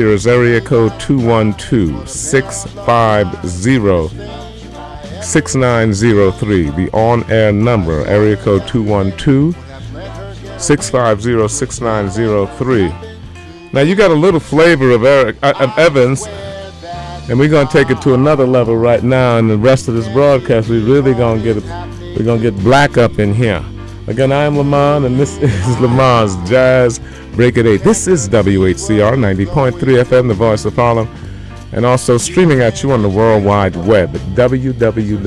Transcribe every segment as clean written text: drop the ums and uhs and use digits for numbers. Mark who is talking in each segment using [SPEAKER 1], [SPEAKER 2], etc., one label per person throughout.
[SPEAKER 1] Here is area code 212-650-6903. The on-air number, area code 212-650-6903. Now you got a little flavor of Evans, and we're gonna take it to another level right now. And the rest of this broadcast, we're gonna get black up in here. Again, I am Lamond, and this is Lamond's Jazz Break at 8. This is WHCR 90.3 FM, the voice of Harlem, and also streaming at you on the World Wide Web at www.whcr.org.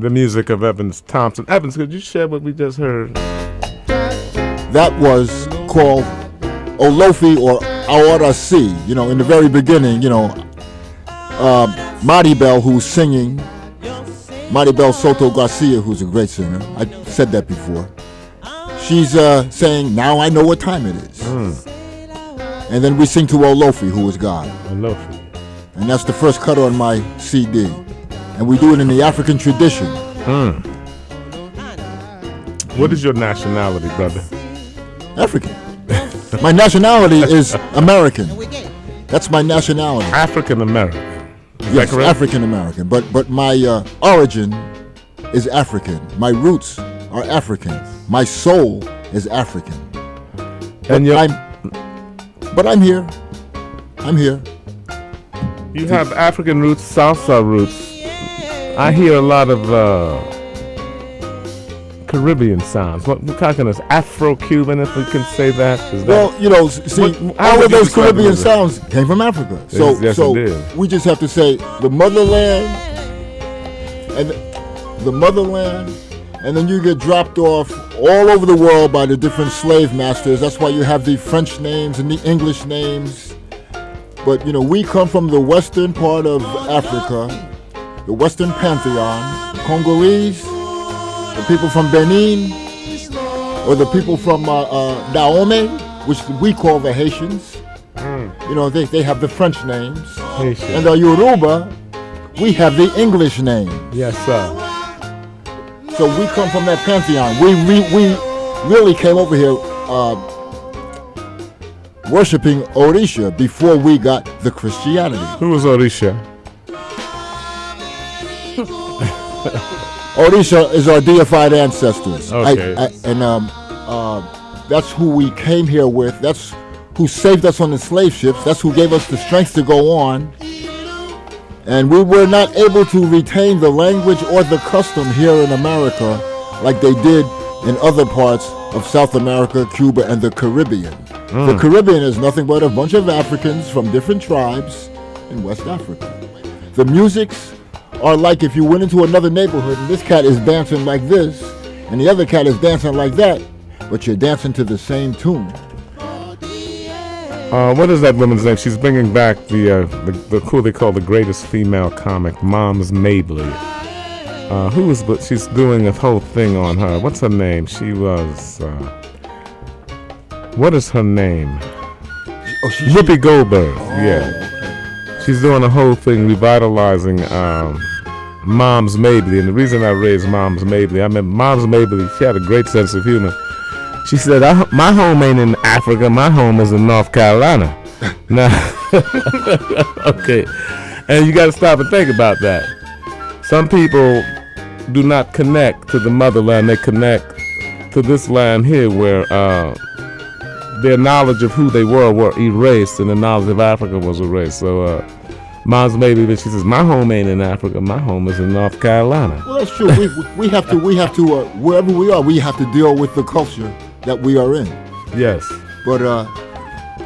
[SPEAKER 1] The music of Evans Thompson. Evans, could you share what we just heard?
[SPEAKER 2] That was called Olofi or Aora C. You know, in the very beginning, you know, Maribel, who's singing, Maribel Soto Garcia, who's a great singer. I said that before. She's saying, now I know what time it is. And then we sing to Olofi, who is God.
[SPEAKER 1] Olofi.
[SPEAKER 2] And that's the first cut on my CD. And we do it in the African tradition.
[SPEAKER 1] What is your nationality, brother?
[SPEAKER 2] African. My nationality is American. That's my nationality.
[SPEAKER 1] African American.
[SPEAKER 2] Yes, African American. But my origin is African. My roots are African. My soul is African.
[SPEAKER 1] And
[SPEAKER 2] but I'm here. I'm here.
[SPEAKER 1] You have African roots, salsa roots. I hear a lot of Caribbean sounds. What kind of Afro-Cuban, if we can say that?
[SPEAKER 2] Well, you know, see, all of those Caribbean sounds came from Africa. So,
[SPEAKER 1] yes,
[SPEAKER 2] so we just have to say the motherland, and then you get dropped off all over the world by the different slave masters. That's why you have the French names and the English names. But, you know, we come from the western part of Africa, the Western Pantheon, Congolese, the people from Benin, or the people from Dahomey, which we call the Haitians. You know, they have the French names.
[SPEAKER 1] Haitian.
[SPEAKER 2] And the Yoruba, we have the English name.
[SPEAKER 1] Yes, sir.
[SPEAKER 2] So we come from that pantheon. We really came over here worshiping Orisha before we got the Christianity.
[SPEAKER 1] Who was Orisha?
[SPEAKER 2] Orisha is our deified ancestors.
[SPEAKER 1] Okay.
[SPEAKER 2] That's who we came here with. That's who saved us on the slave ships. That's who gave us the strength to go on. And we were not able to retain the language or the custom here in America like they did in other parts of South America, Cuba, and the Caribbean. The Caribbean is nothing but a bunch of Africans from different tribes in West Africa. The musics are like if you went into another neighborhood and this cat is dancing like this and the other cat is dancing like that, but you're dancing to the same tune.
[SPEAKER 1] What is that woman's name? She's bringing back the who they call the greatest female comic, Moms Mabley. She's doing a whole thing on her. What's her name? She was, what is her name? Whoopi Goldberg, yeah. She's doing a whole thing revitalizing Moms Mabley. And the reason I raised Moms Mabley, I mean, Moms Mabley, she had a great sense of humor. She said, my home ain't in Africa, my home is in North Carolina. Now, okay, and you got to stop and think about that. Some people do not connect to the motherland, they connect to this land here where their knowledge of who they were erased and the knowledge of Africa was erased. So, Moms Mabley, she says, my home ain't in Africa, my home is in North Carolina.
[SPEAKER 2] Well, that's true. we have to, wherever we are, we have to deal with the culture that we are in.
[SPEAKER 1] Yes.
[SPEAKER 2] But,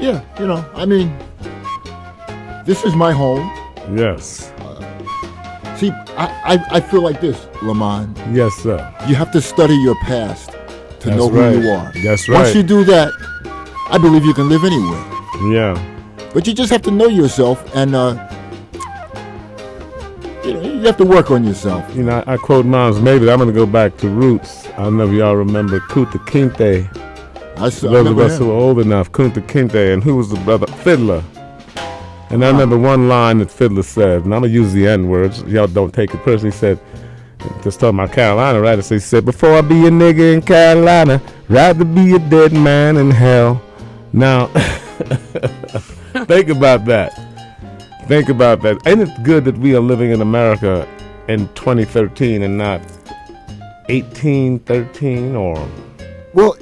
[SPEAKER 2] yeah, you know, I mean, this is my home.
[SPEAKER 1] Yes.
[SPEAKER 2] See, I feel like this, Lamond.
[SPEAKER 1] Yes, sir.
[SPEAKER 2] You have to study your past to know who you are.
[SPEAKER 1] That's right.
[SPEAKER 2] Once you do that, I believe you can live anywhere.
[SPEAKER 1] Yeah.
[SPEAKER 2] But you just have to know yourself, and you know, you have to work on yourself.
[SPEAKER 1] You know, I quote Moms Mabley. I'm going to go back to roots. I don't know if y'all remember Kunta Kinte. Those of us who are old enough, Kunta Kinte, and who was the brother? Fiddler. And I remember one line that Fiddler said, and I'm going to use the N-words. Y'all don't take it personally. He said, just talking about Carolina, right? So he said, before I be a nigga in Carolina, rather be a dead man in hell. Now, think about that. Think about that. Ain't it good that we are living in America in 2013 and not 1813 or?
[SPEAKER 2] Well,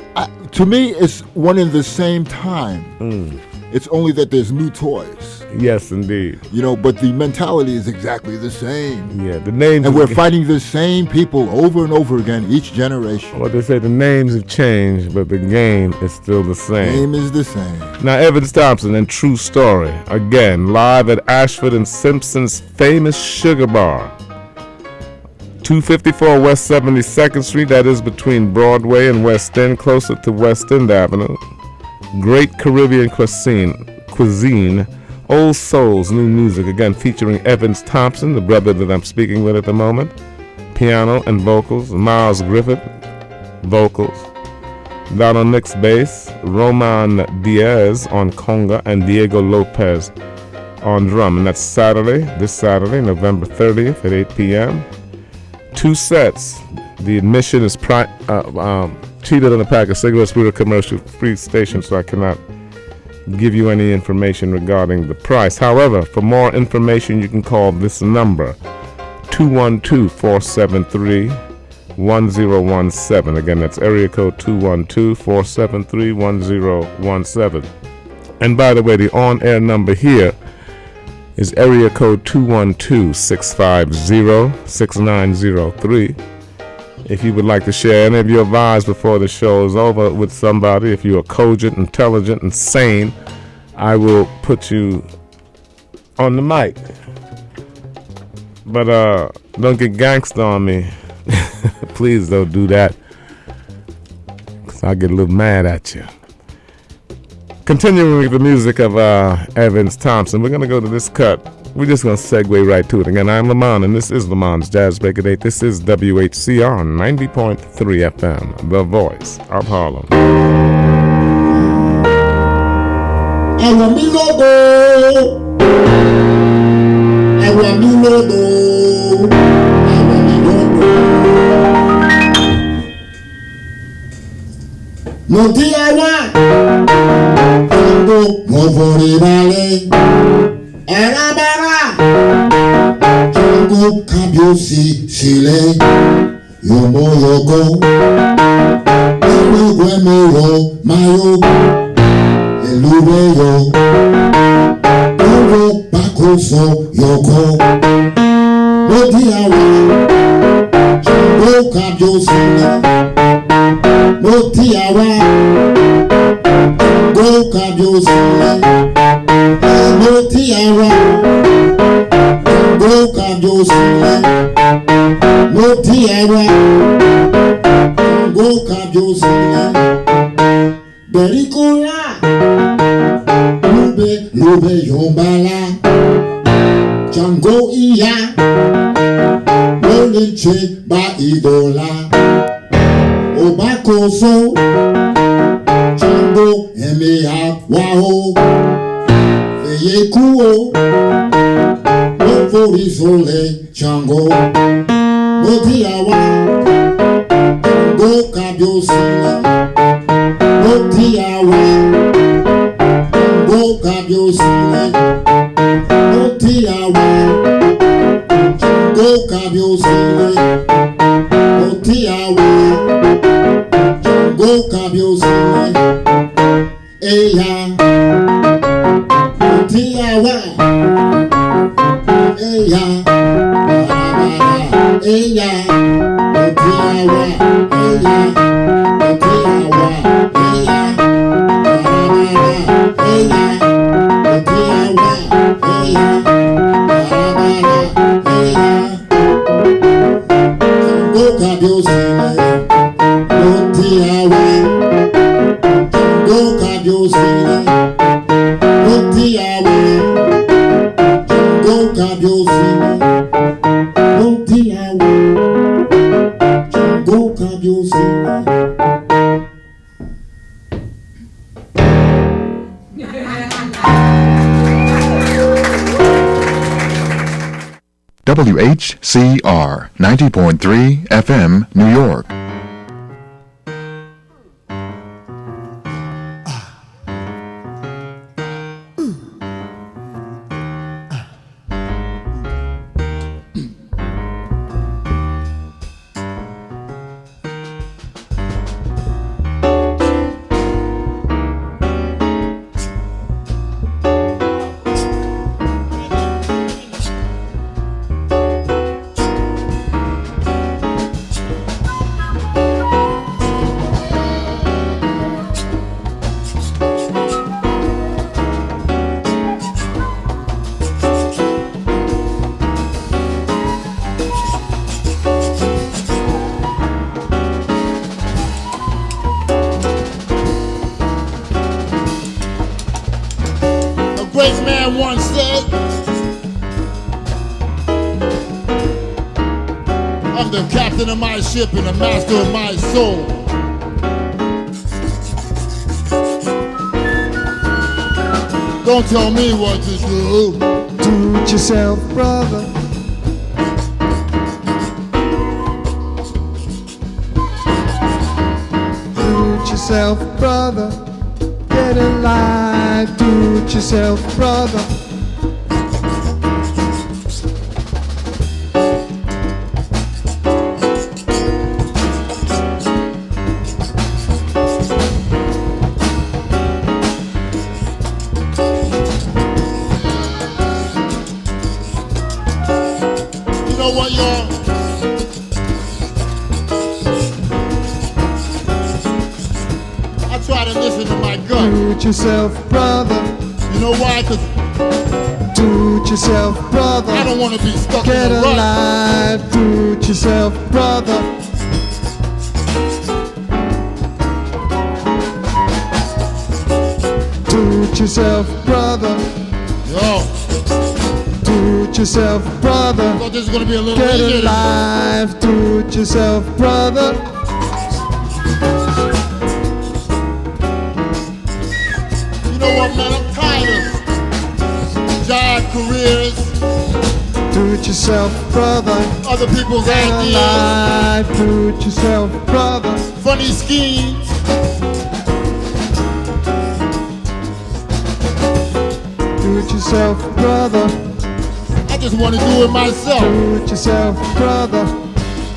[SPEAKER 2] to me, it's one in the same time. It's only that there's new toys.
[SPEAKER 1] Yes, indeed.
[SPEAKER 2] You know, but the mentality is exactly the same.
[SPEAKER 1] Yeah, the names.
[SPEAKER 2] And we're fighting the same people over and over again, each generation.
[SPEAKER 1] Well, they say the names have changed, but the game is still the same.
[SPEAKER 2] The game is the same.
[SPEAKER 1] Now, Evans Thompson and True Story, again, live at Ashford and Simpson's famous Sugar Bar. 254 West 72nd Street, that is between Broadway and West End, closer to West End Avenue. Great Caribbean cuisine, old souls, new music, again featuring Evans Thompson, the brother that I'm speaking with at the moment, piano and vocals, Miles Griffith, vocals, Donald Nix bass, Roman Diaz on conga, and Diego Lopez on drum. And that's this Saturday, November 30th at 8 p.m. 2 sets. The admission is cheated on a pack of cigarettes. We're a commercial-free station, so I cannot give you any information regarding the price. However, for more information, you can call this number, 212-473-1017. Again, that's area code 212-473-1017. And by the way, the on-air number here is area code 212-650-6903. If you would like to share any of your vibes before the show is over with somebody, if you are cogent, intelligent, and sane, I will put you on the mic. But don't get gangsta on me. Please don't do that, because I'll get a little mad at you. Continuing with the music of Evans Thompson, we're going to go to this cut. We're just going to segue right to it. Again, I'm Lamond, and this is Lamond's Jazz Break of 8. This is WHCR 90.3 FM, the voice of Harlem.
[SPEAKER 3] No diana, tango movori vale, erabara, tango cambio sile, yomo yogo, elo guemero mayo, elubeyo, tango bakoso yoko, no diana, tango cambio sile. No tiawa, go kabiosi. No tiawa, go kabiosi. No tiawa, go kabiosi. Berikola, lube yombala. Jango iya, molinche ba idola. Obakoso, Chango, Emea, Wao, Feyekuo, Moforisole, Chango, Motiawa, Chango Kabiosile, Motiawa, Chango Kabiosile, Motiawa, Chango Kabiosile, Motiawa. Go kabiosi, eya, tiawa, eya, eya, tiawa, eya, tiawa, eya, eya, tiawa, eya, go kabiosi.
[SPEAKER 4] WHCR 90.3 FM, New York.
[SPEAKER 3] great man once said, I'm the captain of my ship and the master of my soul. Don't tell me what to do.
[SPEAKER 5] Do it yourself, brother. Do it yourself, brother. Get alive. Do it yourself, brother.
[SPEAKER 3] You know what, y'all? I try to listen to my gut.
[SPEAKER 5] Do it yourself, brother.
[SPEAKER 3] You know why? Because
[SPEAKER 5] Do it yourself, brother.
[SPEAKER 3] I don't want to be stuck
[SPEAKER 5] Get
[SPEAKER 3] in a rut.
[SPEAKER 5] alive. Do it yourself, brother. Do it yourself, brother.
[SPEAKER 3] Yo,
[SPEAKER 5] Do it yourself, brother.
[SPEAKER 3] I thought this was going to be a little
[SPEAKER 5] Get
[SPEAKER 3] easier.
[SPEAKER 5] alive. Do it yourself, brother.
[SPEAKER 3] You know what, man? I'm tired of job careers,
[SPEAKER 5] Do it yourself, brother.
[SPEAKER 3] other people's
[SPEAKER 5] Get
[SPEAKER 3] ideas,
[SPEAKER 5] alive. Do it yourself, brother.
[SPEAKER 3] funny schemes.
[SPEAKER 5] Do it yourself, brother.
[SPEAKER 3] I just want to do it myself.
[SPEAKER 5] Do it yourself, brother.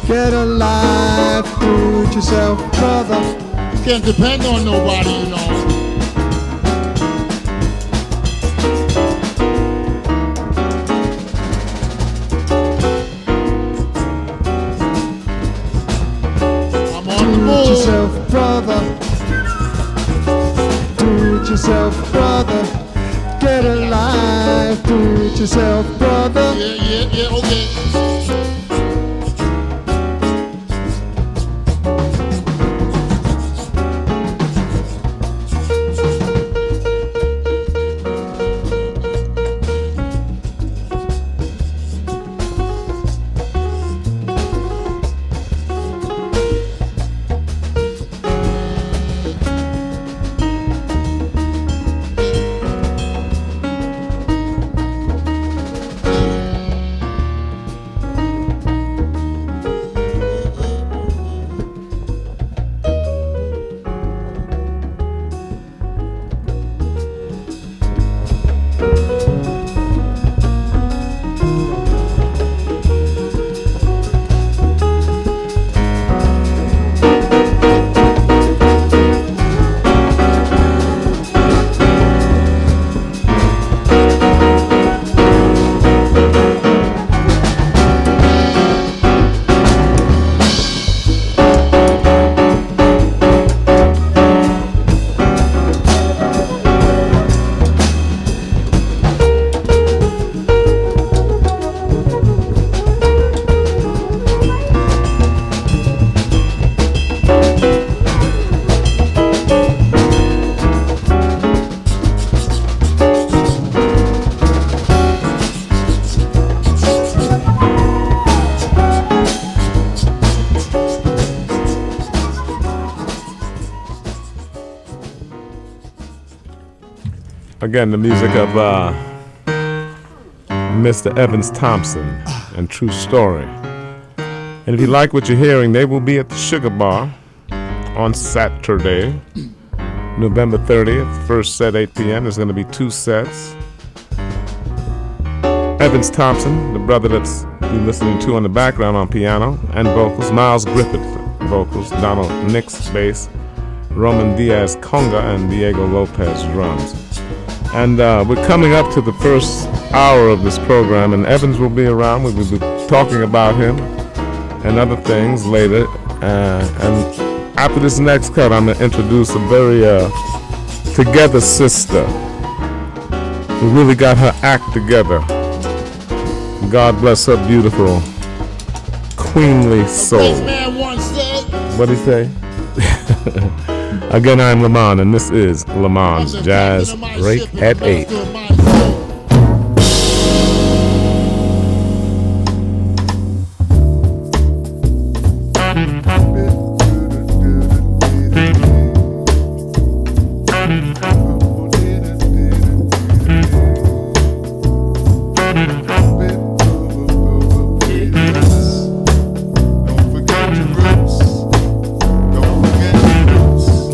[SPEAKER 5] Get alive. Do it yourself, brother.
[SPEAKER 3] Can't depend on nobody, you know. I'm on the
[SPEAKER 5] Do it
[SPEAKER 3] move.
[SPEAKER 5] yourself, brother. Do it yourself, brother. Get alive. Do it yourself, brother.
[SPEAKER 3] Yeah, okay.
[SPEAKER 1] Again, the music of Mr. Evans Thompson and True Story. And if you like what you're hearing, they will be at the Sugar Bar on Saturday, November 30th. First set 8 p.m. There's going to be 2 sets. Evans Thompson, the brother that's you're listening to on the background on piano and vocals, Miles Griffith vocals, Donald Nix bass, Roman Diaz conga, and Diego Lopez drums. And we're coming up to the first hour of this program, and Evans will be around. We will be talking about him and other things later. And after this next cut, I'm going to introduce a very together sister who really got her act together. God bless her beautiful, queenly soul.
[SPEAKER 3] This man once said,
[SPEAKER 1] What'd he say? Again, I'm Lamond, and this is Lamond's Jazz Break at 8.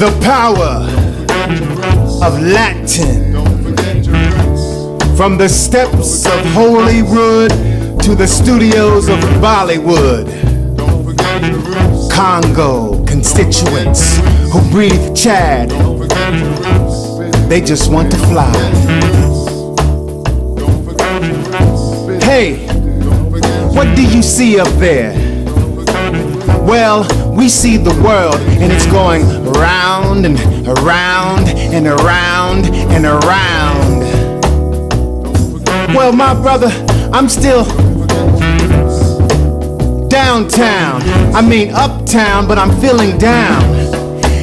[SPEAKER 6] The power of Latin. From the steps of Holywood to the studios of Bollywood. Congo constituents who breathe Chad. They just want to fly. Hey, what do you see up there? Well, we see the world and it's going round and around and around and around. Well, my brother, I'm still downtown. I mean uptown, but I'm feeling down.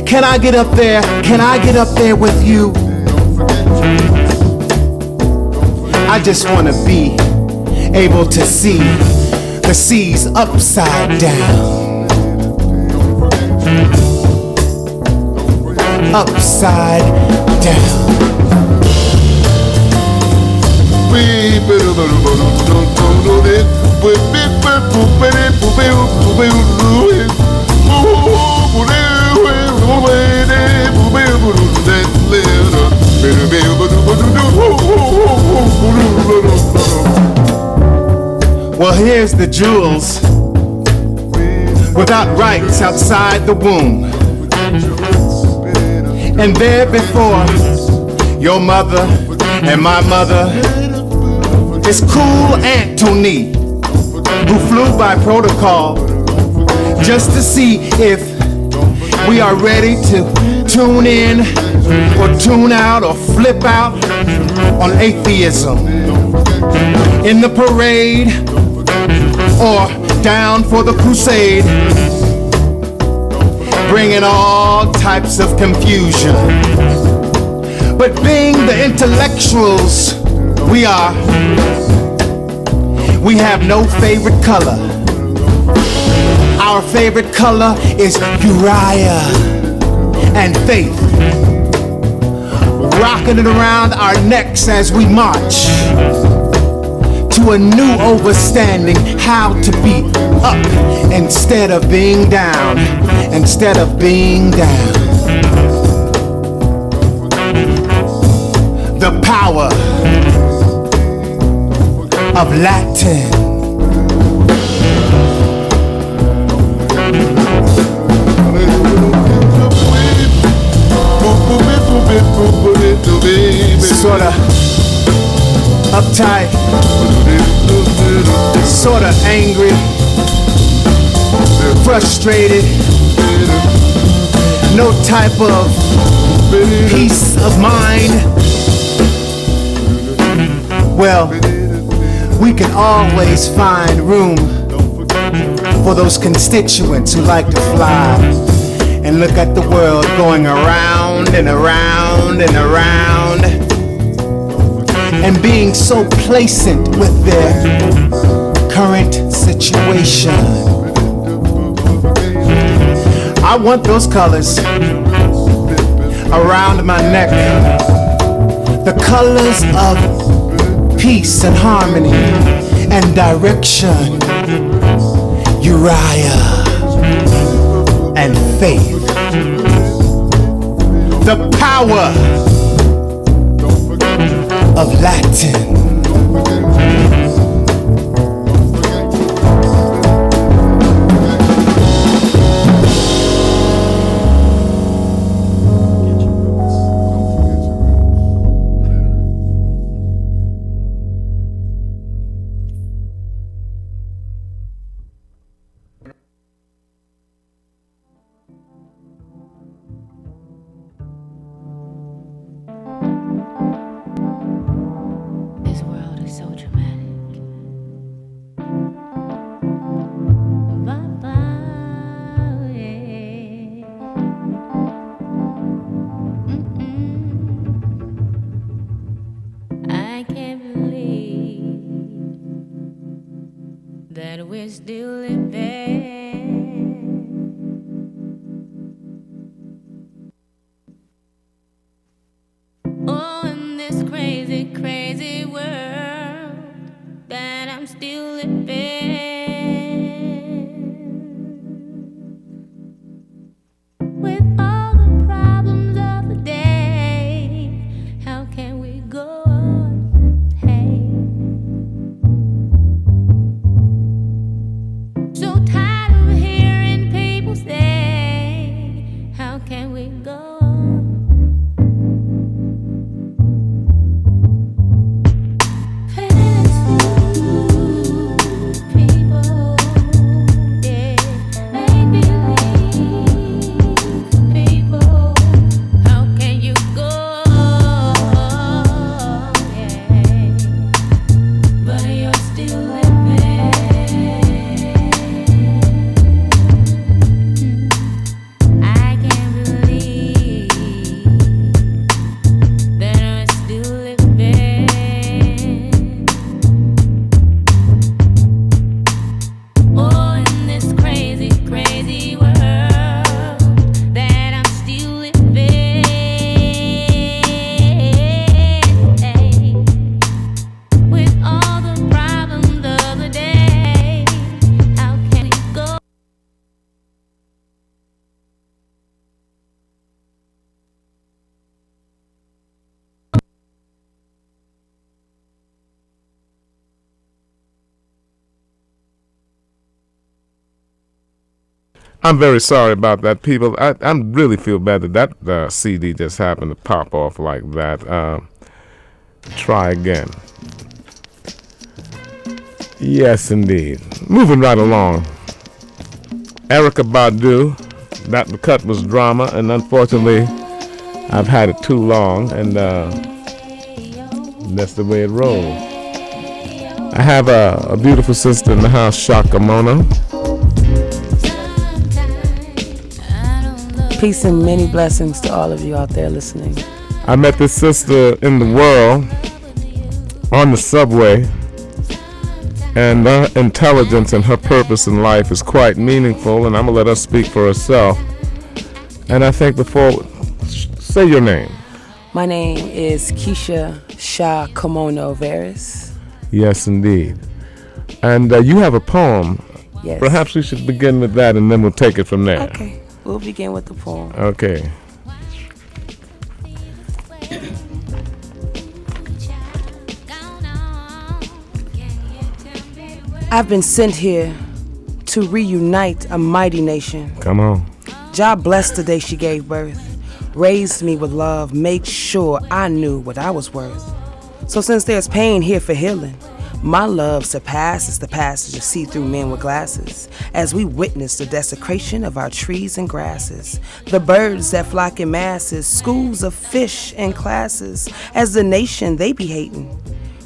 [SPEAKER 6] Can I get up there? Can I get up there with you? I just want to be able to see the seas upside down. Upside down. Well, here's the jewels without rights outside the womb. And there before your mother and my mother is cool Aunt Tony, who flew by protocol just to see if we are ready to tune in or tune out or flip out on atheism. In the parade or down for the crusade, bringing all types of confusion. But being the intellectuals we are, we have no favorite color. Our favorite color is Uriah and faith, rocking it around our necks as we march to a new overstanding how to be up instead of being down, instead of being down. The power of Latin. Sorta uptight, sorta angry, frustrated, no type of peace of mind. Well, we can always find room for those constituents who like to fly and look at the world going around and around and around, and being so placent with their current situation. I want those colors around my neck, the colors of peace and harmony and direction, Uriah and faith. The power of Latin.
[SPEAKER 7] With all the problems can we go?
[SPEAKER 1] I'm very sorry about that, people. I really feel bad that CD just happened to pop off like that. Try again. Yes, indeed. Moving right along. Erykah Badu. That cut was drama, and unfortunately, I've had it too long, and that's the way it rolls. I have a beautiful sister in the house, Shaka Mona.
[SPEAKER 8] Peace and many blessings to all of you out there listening.
[SPEAKER 1] I met this sister in the world on the subway, and her intelligence and her purpose in life is quite meaningful, and I'm going to let her speak for herself. And I think say your name.
[SPEAKER 8] My name is Keisha Shah Kimono Veris.
[SPEAKER 1] Yes, indeed. And you have a poem.
[SPEAKER 8] Yes.
[SPEAKER 1] Perhaps we should begin with that, and then we'll take it from there.
[SPEAKER 8] Okay. We'll begin with the poem.
[SPEAKER 1] Okay.
[SPEAKER 8] I've been sent here to reunite a mighty nation.
[SPEAKER 1] Come on.
[SPEAKER 8] Jah blessed the day she gave birth, raised me with love, made sure I knew what I was worth. So since there's pain here for healing, my love surpasses the passage of see-through men with glasses as we witness the desecration of our trees and grasses, the birds that flock in masses, schools of fish and classes, as the nation they be hating,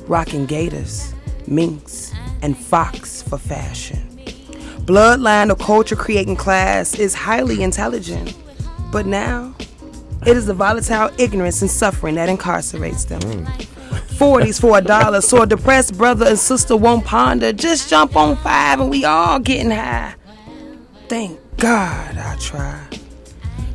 [SPEAKER 8] rocking gators, minks, and fox for fashion. Bloodline of culture creating class is highly intelligent, but now it is the volatile ignorance and suffering that incarcerates them. 40s for $1, so a depressed brother and sister won't ponder. Just jump on 5 and we all getting high. Thank God I try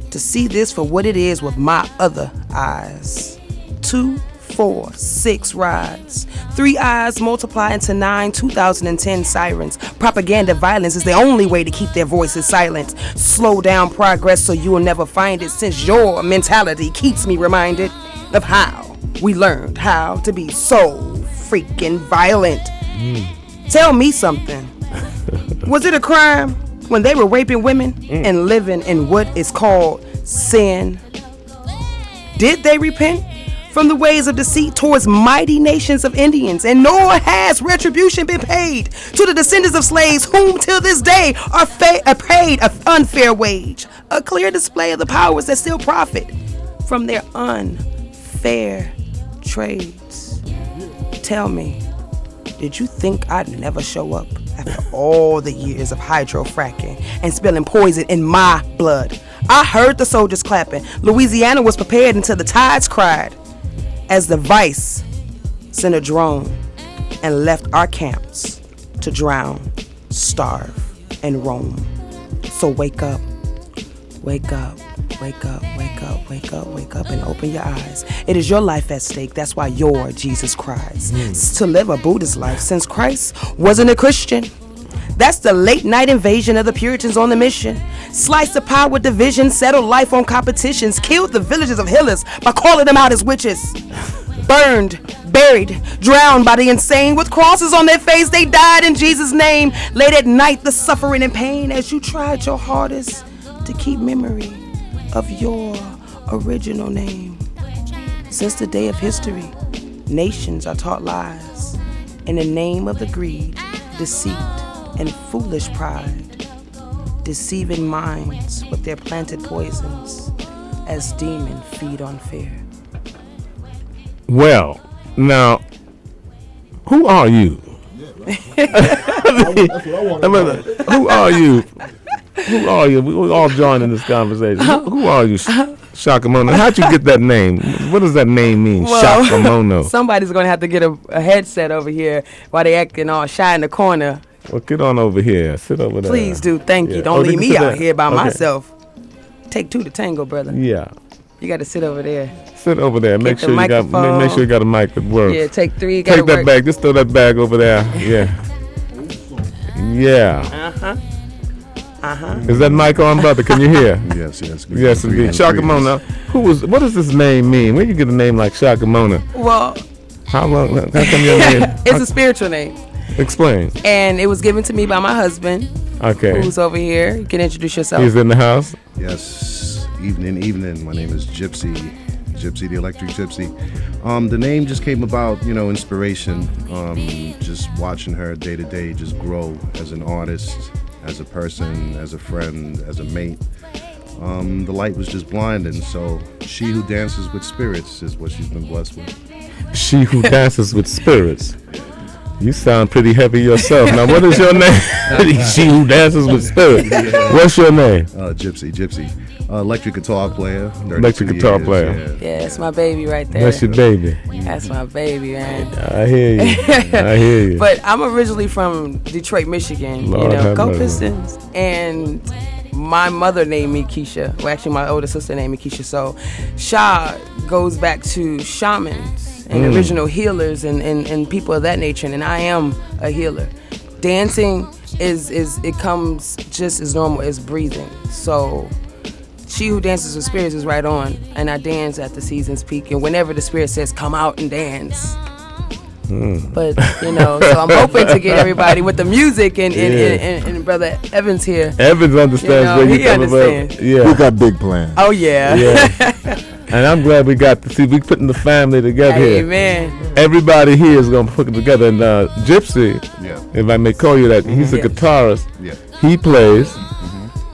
[SPEAKER 8] to see this for what it is with my other eyes. 2, 4, 6 rides. 3 eyes multiply into 9, 2010 sirens. Propaganda violence is the only way to keep their voices silent. Slow down progress so you will never find it, since your mentality keeps me reminded of how we learned how to be so freaking violent. Tell me something. Was it a crime when they were raping women and living in what is called sin? Did they repent from the ways of deceit towards mighty nations of Indians? And nor has retribution been paid to the descendants of slaves, whom till this day are paid an unfair wage. A clear display of the powers that still profit from their unfair trades. Tell me, did you think I'd never show up after all the years of hydrofracking and spilling poison in my blood? I heard the soldiers clapping. Louisiana was prepared until the tides cried, as the vice sent a drone and left our camps to drown, starve, and roam. So wake up, wake up. Wake up, wake up, wake up, wake up, and open your eyes. It is your life at stake. That's why your Jesus cries. To live a Buddhist life, since Christ wasn't a Christian. That's the late night invasion of the Puritans on the mission. Sliced the pie with division, settled life on competitions, killed the villages of healers by calling them out as witches. Burned, buried, drowned by the insane. With crosses on their face, they died in Jesus' name. Late at night, the suffering and pain, as you tried your hardest to keep memory of your original name. Since the day of history, nations are taught lies in the name of the greed, deceit, and foolish pride, deceiving minds with their planted poisons as demons feed on fear.
[SPEAKER 1] Well, now, who are you?
[SPEAKER 2] That's what I want to know.
[SPEAKER 1] Who are you? Who are you? We're all joining this conversation. Who are you, Shakamono? How'd you get that name? What does that name mean, Shakamono?
[SPEAKER 8] Somebody's going to have to get a headset over here while they acting all shy in the corner.
[SPEAKER 1] Well, get on over here. Sit over there.
[SPEAKER 8] Please do. Thank you.
[SPEAKER 1] Yeah.
[SPEAKER 8] Don't
[SPEAKER 1] they
[SPEAKER 8] leave
[SPEAKER 1] can
[SPEAKER 8] me
[SPEAKER 1] sit
[SPEAKER 8] out
[SPEAKER 1] there.
[SPEAKER 8] here by
[SPEAKER 1] Okay.
[SPEAKER 8] myself. Take two to tango, brother.
[SPEAKER 1] Yeah.
[SPEAKER 8] You got to sit over there.
[SPEAKER 1] Sit over there. Make
[SPEAKER 8] the
[SPEAKER 1] sure you got.
[SPEAKER 8] microphone.
[SPEAKER 1] Make sure you got a mic that works.
[SPEAKER 8] Yeah, take three. You
[SPEAKER 1] Take
[SPEAKER 8] gotta
[SPEAKER 1] that
[SPEAKER 8] work.
[SPEAKER 1] bag. Just throw that bag over there. Yeah. Yeah. Is that mic on, brother? Can you hear?
[SPEAKER 6] Yes, yes.
[SPEAKER 1] Yes, indeed. Shakamono. What does this name mean? Where you get a name like Shakamono?
[SPEAKER 8] Well,
[SPEAKER 1] How come your name?
[SPEAKER 8] it's a spiritual name.
[SPEAKER 1] Explain.
[SPEAKER 8] And it was given to me by my husband,
[SPEAKER 1] Okay.
[SPEAKER 8] who's over here. You can introduce yourself.
[SPEAKER 1] He's in the house.
[SPEAKER 6] Yes, evening. My name is Gypsy, the Electric Gypsy. The name just came about, inspiration. Just watching her day to day just grow as an artist, as a person, as a friend, as a mate. The light was just blinding. So she who dances with spirits is what she's been blessed with.
[SPEAKER 1] She who dances with spirits. You sound pretty heavy yourself. Now, what is your name? She who dances with spirits. What's your name?
[SPEAKER 6] Gypsy. Electric guitar player. 32
[SPEAKER 1] Electric guitar
[SPEAKER 6] years,
[SPEAKER 1] player.
[SPEAKER 8] Yeah, it's my baby right there.
[SPEAKER 1] That's your baby.
[SPEAKER 8] That's my baby, man.
[SPEAKER 1] I hear you. I hear you.
[SPEAKER 8] But I'm originally from Detroit, Michigan.
[SPEAKER 1] Lord have
[SPEAKER 8] Go
[SPEAKER 1] mercy.
[SPEAKER 8] Pistons. And my mother named me Keisha. Well, actually, my older sister named me Keisha. So Sha goes back to shamans and original healers and people of that nature. And I am a healer. Dancing it comes just as normal as breathing. So she who dances with spirits is right on. And I dance at the season's peak. And whenever the spirit says, come out and dance. But, so I'm hoping to get everybody with the music and Brother Evans here.
[SPEAKER 1] Evans understands where
[SPEAKER 8] he
[SPEAKER 1] you're coming
[SPEAKER 8] understands.
[SPEAKER 1] from. Yeah.
[SPEAKER 2] We got big plans.
[SPEAKER 8] Oh, yeah.
[SPEAKER 1] Yeah. And I'm glad we got to see, we putting the family together here.
[SPEAKER 8] Amen.
[SPEAKER 1] Everybody here is going to put it together. And Gypsy,
[SPEAKER 6] Yeah.
[SPEAKER 1] if I may call you that, he's a
[SPEAKER 8] Yeah.
[SPEAKER 1] guitarist.
[SPEAKER 6] Yeah.
[SPEAKER 1] He plays.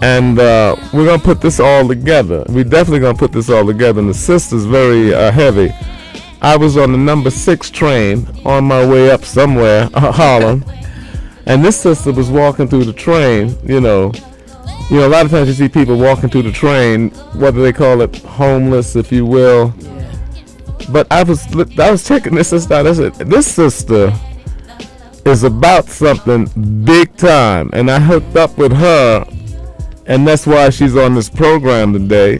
[SPEAKER 1] And we're going to put this all together. We're definitely going to put this all together. And the sister's very heavy. I was on the number 6 train on my way up somewhere, Harlem. And this sister was walking through the train, a lot of times you see people walking through the train, whether they call it homeless, if you will.
[SPEAKER 8] Yeah.
[SPEAKER 1] But I was checking this sister out. I said, this sister is about something big time. And I hooked up with her, and that's why she's on this program today.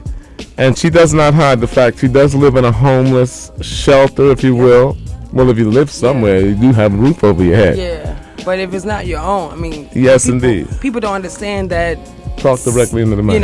[SPEAKER 1] And she does not hide the fact she does live in a homeless shelter, if you will. Well, if you live somewhere, you do have a roof over your head.
[SPEAKER 8] Yeah. But if it's not your own, I mean.
[SPEAKER 1] Yes, indeed.
[SPEAKER 8] People don't understand that.
[SPEAKER 1] Talk directly into the mic.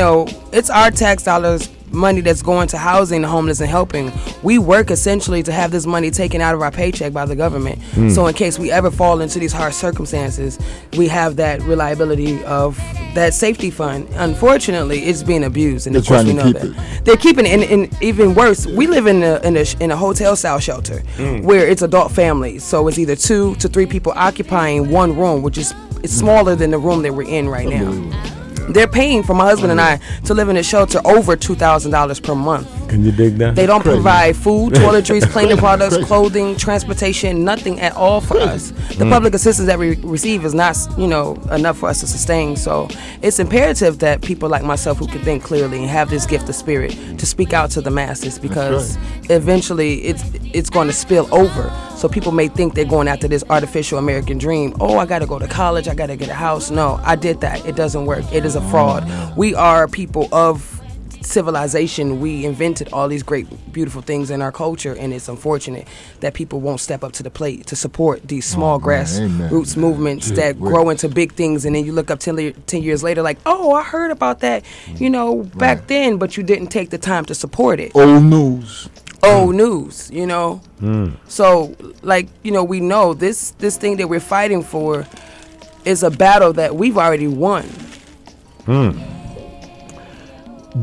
[SPEAKER 8] It's our tax dollars, money that's going to housing the homeless and helping. We work essentially to have this money taken out of our paycheck by the government. So in case we ever fall into these harsh circumstances, we have that reliability of that safety fund. Unfortunately, it's being abused, and of
[SPEAKER 2] They're
[SPEAKER 8] course we
[SPEAKER 2] trying
[SPEAKER 8] know
[SPEAKER 2] to
[SPEAKER 8] that.
[SPEAKER 2] keep
[SPEAKER 8] They're keeping it, and even worse, we live in a hotel style shelter where it's adult families. So it's either 2 to 3 people occupying one room, which is it's smaller than the room that we're in right now. They're paying for my husband and I to live in a shelter over $2,000 per month.
[SPEAKER 1] Can you dig that?
[SPEAKER 8] They don't provide food, toiletries, cleaning products, clothing, transportation, nothing at all for us. The public assistance that we receive is not, enough for us to sustain. So it's imperative that people like myself who can think clearly and have this gift of spirit to speak out to the masses, because eventually it's going to spill over. So people may think they're going after this artificial American dream. Oh, I got to go to college. I got to get a house. No, I did that. It doesn't work. It is a fraud. We are people of civilization. We invented all these great, beautiful things in our culture, and it's unfortunate that people won't step up to the plate to support these small grassroots movements that grow into big things, and then you look up 10 years later like, oh, I heard about that, back then, but you didn't take the time to support it.
[SPEAKER 2] Old news.
[SPEAKER 8] Old news, So, we know this thing that we're fighting for is a battle that we've already won.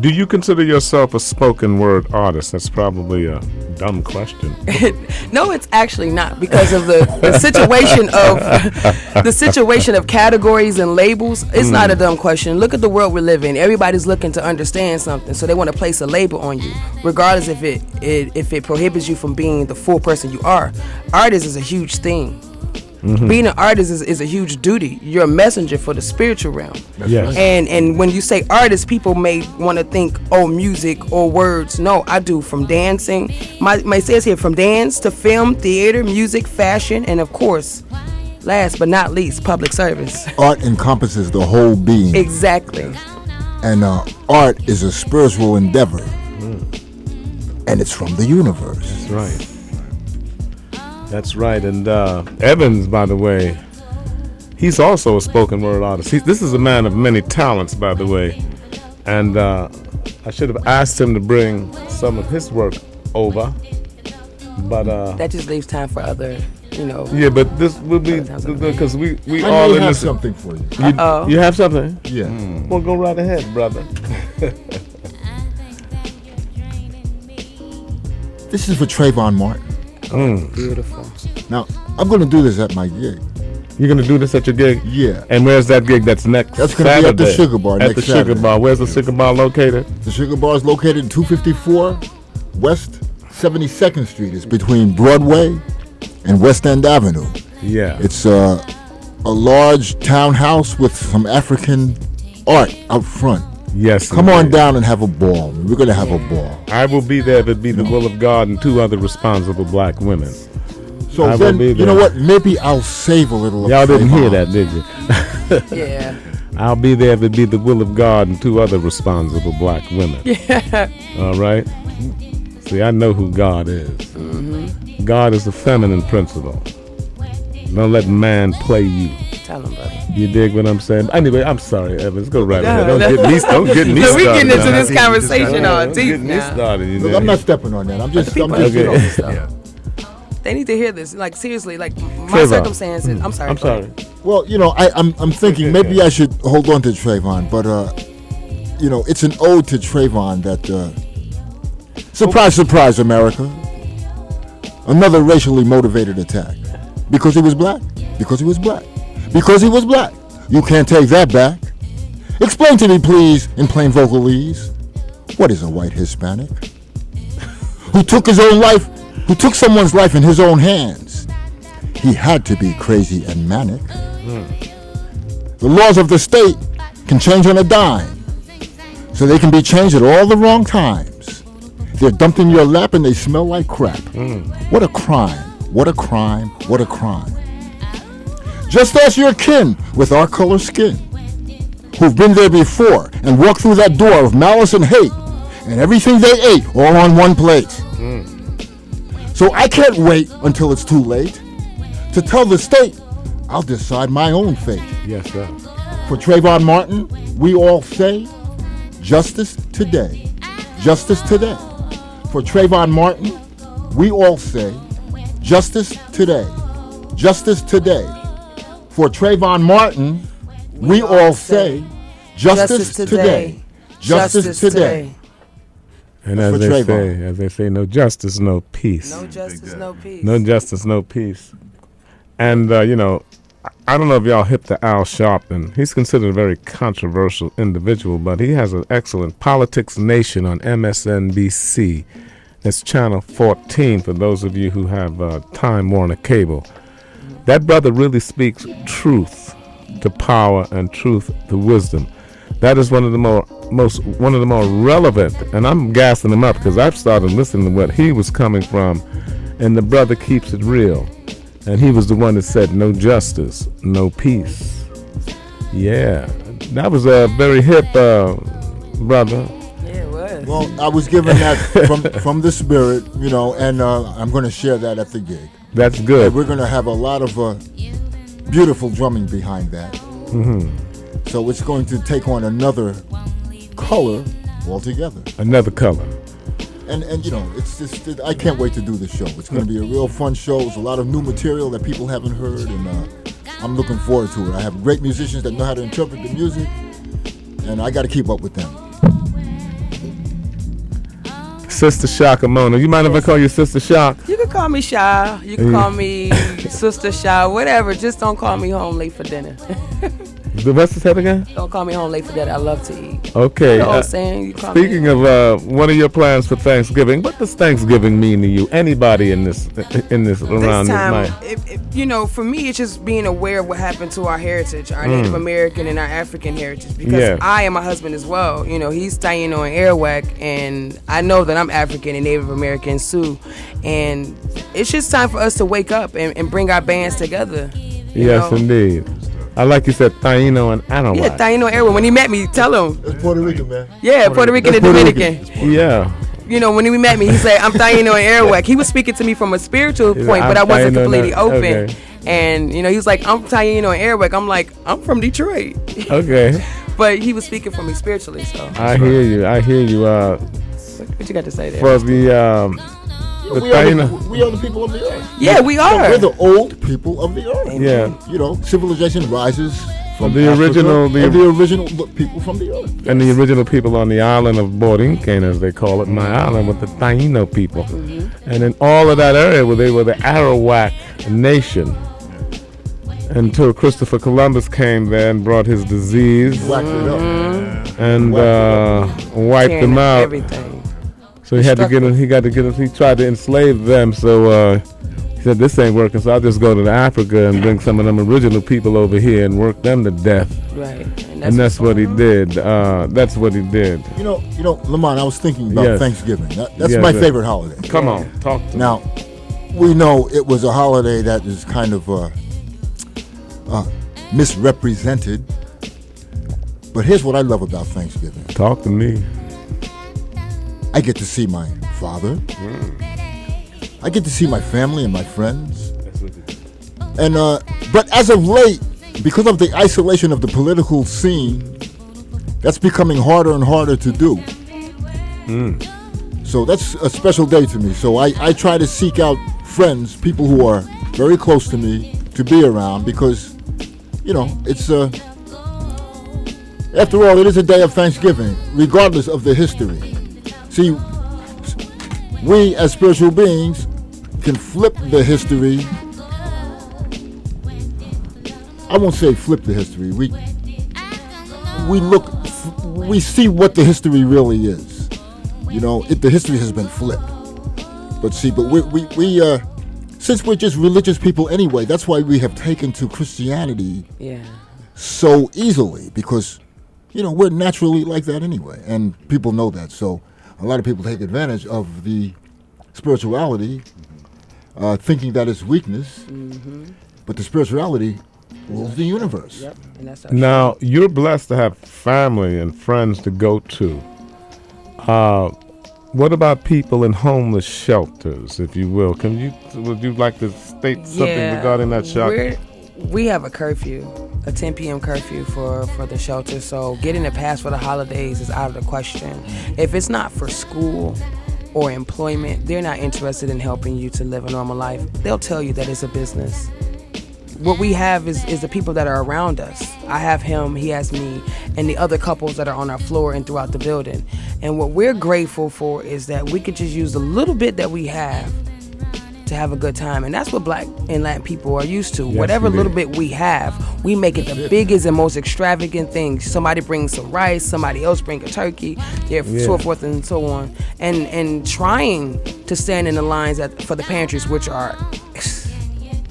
[SPEAKER 1] Do you consider yourself a spoken word artist? That's probably a dumb question.
[SPEAKER 8] No, it's actually not, because of the situation of categories and labels. It's not a dumb question. Look at the world we live in. Everybody's looking to understand something, so they want to place a label on you, regardless if it prohibits you from being the full person you are. Artist is a huge thing. Being an artist is a huge duty. You're a messenger for the spiritual realm.
[SPEAKER 1] Yes.
[SPEAKER 8] And when you say artist, people may want to think, oh, music or words. No, I do from dancing. My says here, from dance to film, theater, music, fashion, and of course, last but not least, public service.
[SPEAKER 2] Art encompasses the whole being.
[SPEAKER 8] Exactly.
[SPEAKER 2] And art is a spiritual endeavor. And it's from the universe.
[SPEAKER 1] That's right. That's right. And Evans, by the way, he's also a spoken word artist. This is a man of many talents, by the way. And I should have asked him to bring some of his work over. But
[SPEAKER 8] that just leaves time for other,
[SPEAKER 1] Yeah, but this will be because we
[SPEAKER 2] I
[SPEAKER 1] all
[SPEAKER 2] may
[SPEAKER 1] in
[SPEAKER 2] have
[SPEAKER 1] this.
[SPEAKER 2] something for you.
[SPEAKER 1] You have something?
[SPEAKER 2] Yeah.
[SPEAKER 1] Well, go right ahead, brother.
[SPEAKER 2] This is for Trayvon Martin.
[SPEAKER 8] Beautiful.
[SPEAKER 2] Now, I'm going to do this at my gig.
[SPEAKER 1] You're gonna do this at your gig?
[SPEAKER 2] Yeah.
[SPEAKER 1] And where's that gig? That's next
[SPEAKER 2] That's going to be
[SPEAKER 1] Saturday.
[SPEAKER 2] at the Sugar Bar
[SPEAKER 1] At
[SPEAKER 2] next
[SPEAKER 1] the
[SPEAKER 2] Saturday.
[SPEAKER 1] Sugar Bar. Where's the Sugar Bar located?
[SPEAKER 2] The Sugar Bar is located in 254 West 72nd Street. It's between Broadway and West End Avenue.
[SPEAKER 1] Yeah.
[SPEAKER 2] It's a large townhouse with some African art out front.
[SPEAKER 1] Yes.
[SPEAKER 2] Come on
[SPEAKER 1] indeed.
[SPEAKER 2] down and have a ball. We're going to have a ball.
[SPEAKER 1] I will be there if it be the will of God and 2 other responsible black women.
[SPEAKER 2] So
[SPEAKER 1] I will
[SPEAKER 2] then,
[SPEAKER 1] be
[SPEAKER 2] you
[SPEAKER 1] there.
[SPEAKER 2] know what? Maybe I'll save a little of
[SPEAKER 1] Y'all didn't hear
[SPEAKER 2] Trayvon.
[SPEAKER 1] that, did you?
[SPEAKER 8] Yeah.
[SPEAKER 1] I'll be there if it be the will of God and 2 other responsible black women.
[SPEAKER 8] Yeah.
[SPEAKER 1] All right? See, I know who God is. God is the feminine principle. Don't let man play you.
[SPEAKER 8] Tell him, brother.
[SPEAKER 1] You dig what I'm saying? Anyway, I'm sorry, Evans. Go right
[SPEAKER 8] No,
[SPEAKER 1] ahead.
[SPEAKER 8] no.
[SPEAKER 1] Don't get me
[SPEAKER 8] So
[SPEAKER 1] started.
[SPEAKER 8] we getting into
[SPEAKER 1] now.
[SPEAKER 8] this conversation all
[SPEAKER 1] Don't
[SPEAKER 8] deep
[SPEAKER 1] get me
[SPEAKER 8] now.
[SPEAKER 1] started. You
[SPEAKER 2] Look,
[SPEAKER 1] know?
[SPEAKER 2] I'm not stepping on that. I'm just
[SPEAKER 8] people-
[SPEAKER 2] you
[SPEAKER 1] Okay.
[SPEAKER 2] know.
[SPEAKER 8] They need to hear this. Like, seriously, like, my
[SPEAKER 1] Trayvon.
[SPEAKER 8] circumstances. I'm sorry.
[SPEAKER 1] I'm sorry.
[SPEAKER 2] Well, I'm thinking maybe I should hold on to Trayvon, but it's an ode to Trayvon that surprise, surprise, America. Another racially motivated attack. Because he was black. Because he was black. Because he was black. You can't take that back. Explain to me, please, in plain vocalese, what is a white Hispanic? Who took his own life, who took someone's life in his own hands. He had to be crazy and manic. The laws of the state can change on a dime, so they can be changed at all the wrong times. They're dumped in your lap and they smell like crap. What a crime, what a crime, what a crime. Just ask your kin with our color skin, who've been there before and walked through that door of malice and hate, and everything they ate all on one plate. So I can't wait until it's too late to tell the state I'll decide my own fate.
[SPEAKER 1] Yes, sir.
[SPEAKER 2] For Trayvon Martin, we all say, justice today. Justice today. For Trayvon Martin, we all say, justice today. Justice today. For Trayvon Martin, we all say, justice today. Justice today.
[SPEAKER 1] And
[SPEAKER 2] That's
[SPEAKER 1] as
[SPEAKER 2] for
[SPEAKER 1] they
[SPEAKER 2] Trayvon.
[SPEAKER 1] say, no justice, no peace.
[SPEAKER 8] No justice, no peace.
[SPEAKER 1] No justice, no peace. And, I don't know if y'all hip to Al Sharpton. He's considered a very controversial individual, but he has an excellent Politics Nation on MSNBC. It's channel 14 for those of you who have Time Warner Cable. That brother really speaks truth to power and truth to wisdom. That is one of the more relevant, and I'm gassing him up because I've started listening to what he was coming from, and the brother keeps it real. And he was the one that said, no justice, no peace. Yeah, that was a very hip brother.
[SPEAKER 8] Yeah, it was.
[SPEAKER 2] Well, I was given that from the spirit, and I'm going to share that at the gig.
[SPEAKER 1] That's
[SPEAKER 2] And
[SPEAKER 1] good.
[SPEAKER 2] we're going to have a lot of beautiful drumming behind that. So it's going to take on another color altogether.
[SPEAKER 1] Another color.
[SPEAKER 2] And it's just, I can't wait to do the show. It's going to be a real fun show. It's a lot of new material that people haven't heard, and I'm looking forward to it. I have great musicians that know how to interpret the music, and I got to keep up with them.
[SPEAKER 1] Sister Shakamona. You mind if I call you Sister Shock?
[SPEAKER 8] You can call me Shy. You can call me Sister Shy. Whatever. Just don't call me home late for dinner.
[SPEAKER 1] The rest is head again?
[SPEAKER 8] Don't call me home late for dinner. I love to eat.
[SPEAKER 1] Okay.
[SPEAKER 8] You know what I'm saying? You call
[SPEAKER 1] Speaking
[SPEAKER 8] me.
[SPEAKER 1] of one of your plans for Thanksgiving, what does Thanksgiving mean to you? Anybody in this around
[SPEAKER 8] This
[SPEAKER 1] this
[SPEAKER 8] time,
[SPEAKER 1] night?
[SPEAKER 8] for me, it's just being aware of what happened to our heritage, our Native American and our African heritage. Because
[SPEAKER 1] Yeah.
[SPEAKER 8] I and my husband as well, he's Taino and Arawak, and I know that I'm African and Native American Sioux, and it's just time for us to wake up and bring our bands together.
[SPEAKER 1] Yes, indeed. I like you said Taino and Arawak.
[SPEAKER 8] Yeah, Taino and Arawak. When he met me, tell him.
[SPEAKER 2] That's Puerto Rican, man.
[SPEAKER 8] Yeah, Puerto Rican and Dominican.
[SPEAKER 1] Yeah.
[SPEAKER 8] When he met me, he said, I'm Taino and Arawak. He was speaking to me from a spiritual point, but I wasn't
[SPEAKER 1] Taino
[SPEAKER 8] completely
[SPEAKER 1] and-
[SPEAKER 8] open.
[SPEAKER 1] okay.
[SPEAKER 8] And, he was like, I'm Taino and Arawak. I'm like, I'm from Detroit.
[SPEAKER 1] Okay.
[SPEAKER 8] But he was speaking for me spiritually, so.
[SPEAKER 1] I hear you.
[SPEAKER 8] What you got to say there?
[SPEAKER 1] For the
[SPEAKER 2] We are the people of the earth.
[SPEAKER 8] Yeah, we are.
[SPEAKER 2] We're the old people of the earth.
[SPEAKER 1] Yeah.
[SPEAKER 2] Civilization rises from
[SPEAKER 1] The
[SPEAKER 2] Africa
[SPEAKER 1] original-
[SPEAKER 2] and the original people from the earth.
[SPEAKER 1] And the original people on the island of Borinquen, as they call it, my island, with the Taino people. And in all of that area, where they were the Arawak nation, until Christopher Columbus came there and brought his disease
[SPEAKER 2] Whacked it up.
[SPEAKER 1] and wiped
[SPEAKER 8] Tearing
[SPEAKER 1] them
[SPEAKER 8] up
[SPEAKER 1] out.
[SPEAKER 8] everything.
[SPEAKER 1] So he had to get him. He got to get him. He tried to enslave them. So he said, "This ain't working. So I'll just go to Africa and bring some of them original people over here and work them to death."
[SPEAKER 8] Right.
[SPEAKER 1] And that's what he did. That's what he did.
[SPEAKER 2] You know, Lamont, I was thinking about
[SPEAKER 1] Yes.
[SPEAKER 2] Thanksgiving. That's
[SPEAKER 1] Yes,
[SPEAKER 2] my
[SPEAKER 1] yes.
[SPEAKER 2] favorite holiday.
[SPEAKER 1] Come on, talk to me.
[SPEAKER 2] Now, we know it was a holiday that is kind of misrepresented. But here's what I love about Thanksgiving.
[SPEAKER 1] Talk to me.
[SPEAKER 2] I get to see my father. I get to see my family and my friends. And but as of late, because of the isolation of the political scene, that's becoming harder and harder to do. So that's a special day to me. So I try to seek out friends, people who are very close to me, to be around, because it's after all, it is a day of Thanksgiving, regardless of the history. See, we as spiritual beings can flip the history. I won't say flip the history. We see what the history really is. The history has been flipped. But we since we're just religious people anyway, that's why we have taken to Christianity so easily, because we're naturally like that anyway, and people know that. So a lot of people take advantage of the spirituality, thinking that it's weakness, but the spirituality rules the universe.
[SPEAKER 8] Yep. And that's
[SPEAKER 1] Now, you're blessed to have family and friends to go to. What about people in homeless shelters, if you will? Would you like to state something regarding that shelter?
[SPEAKER 8] We have a curfew, a 10 p.m. curfew for the shelter, so getting a pass for the holidays is out of the question. If it's not for school or employment, they're not interested in helping you to live a normal life. They'll tell you that it's a business. What we have is the people that are around us. I have him, he has me, and the other couples that are on our floor and throughout the building. And what we're grateful for is that we could just use a little bit that we have to have a good time. And that's what Black and Latin people are used to.
[SPEAKER 1] Yes,
[SPEAKER 8] Whatever little
[SPEAKER 1] indeed.
[SPEAKER 8] bit we have, we make it the biggest and most extravagant thing. Somebody brings some rice, somebody else brings a turkey, so forth and so on. And trying to stand in the lines for the pantries, which are...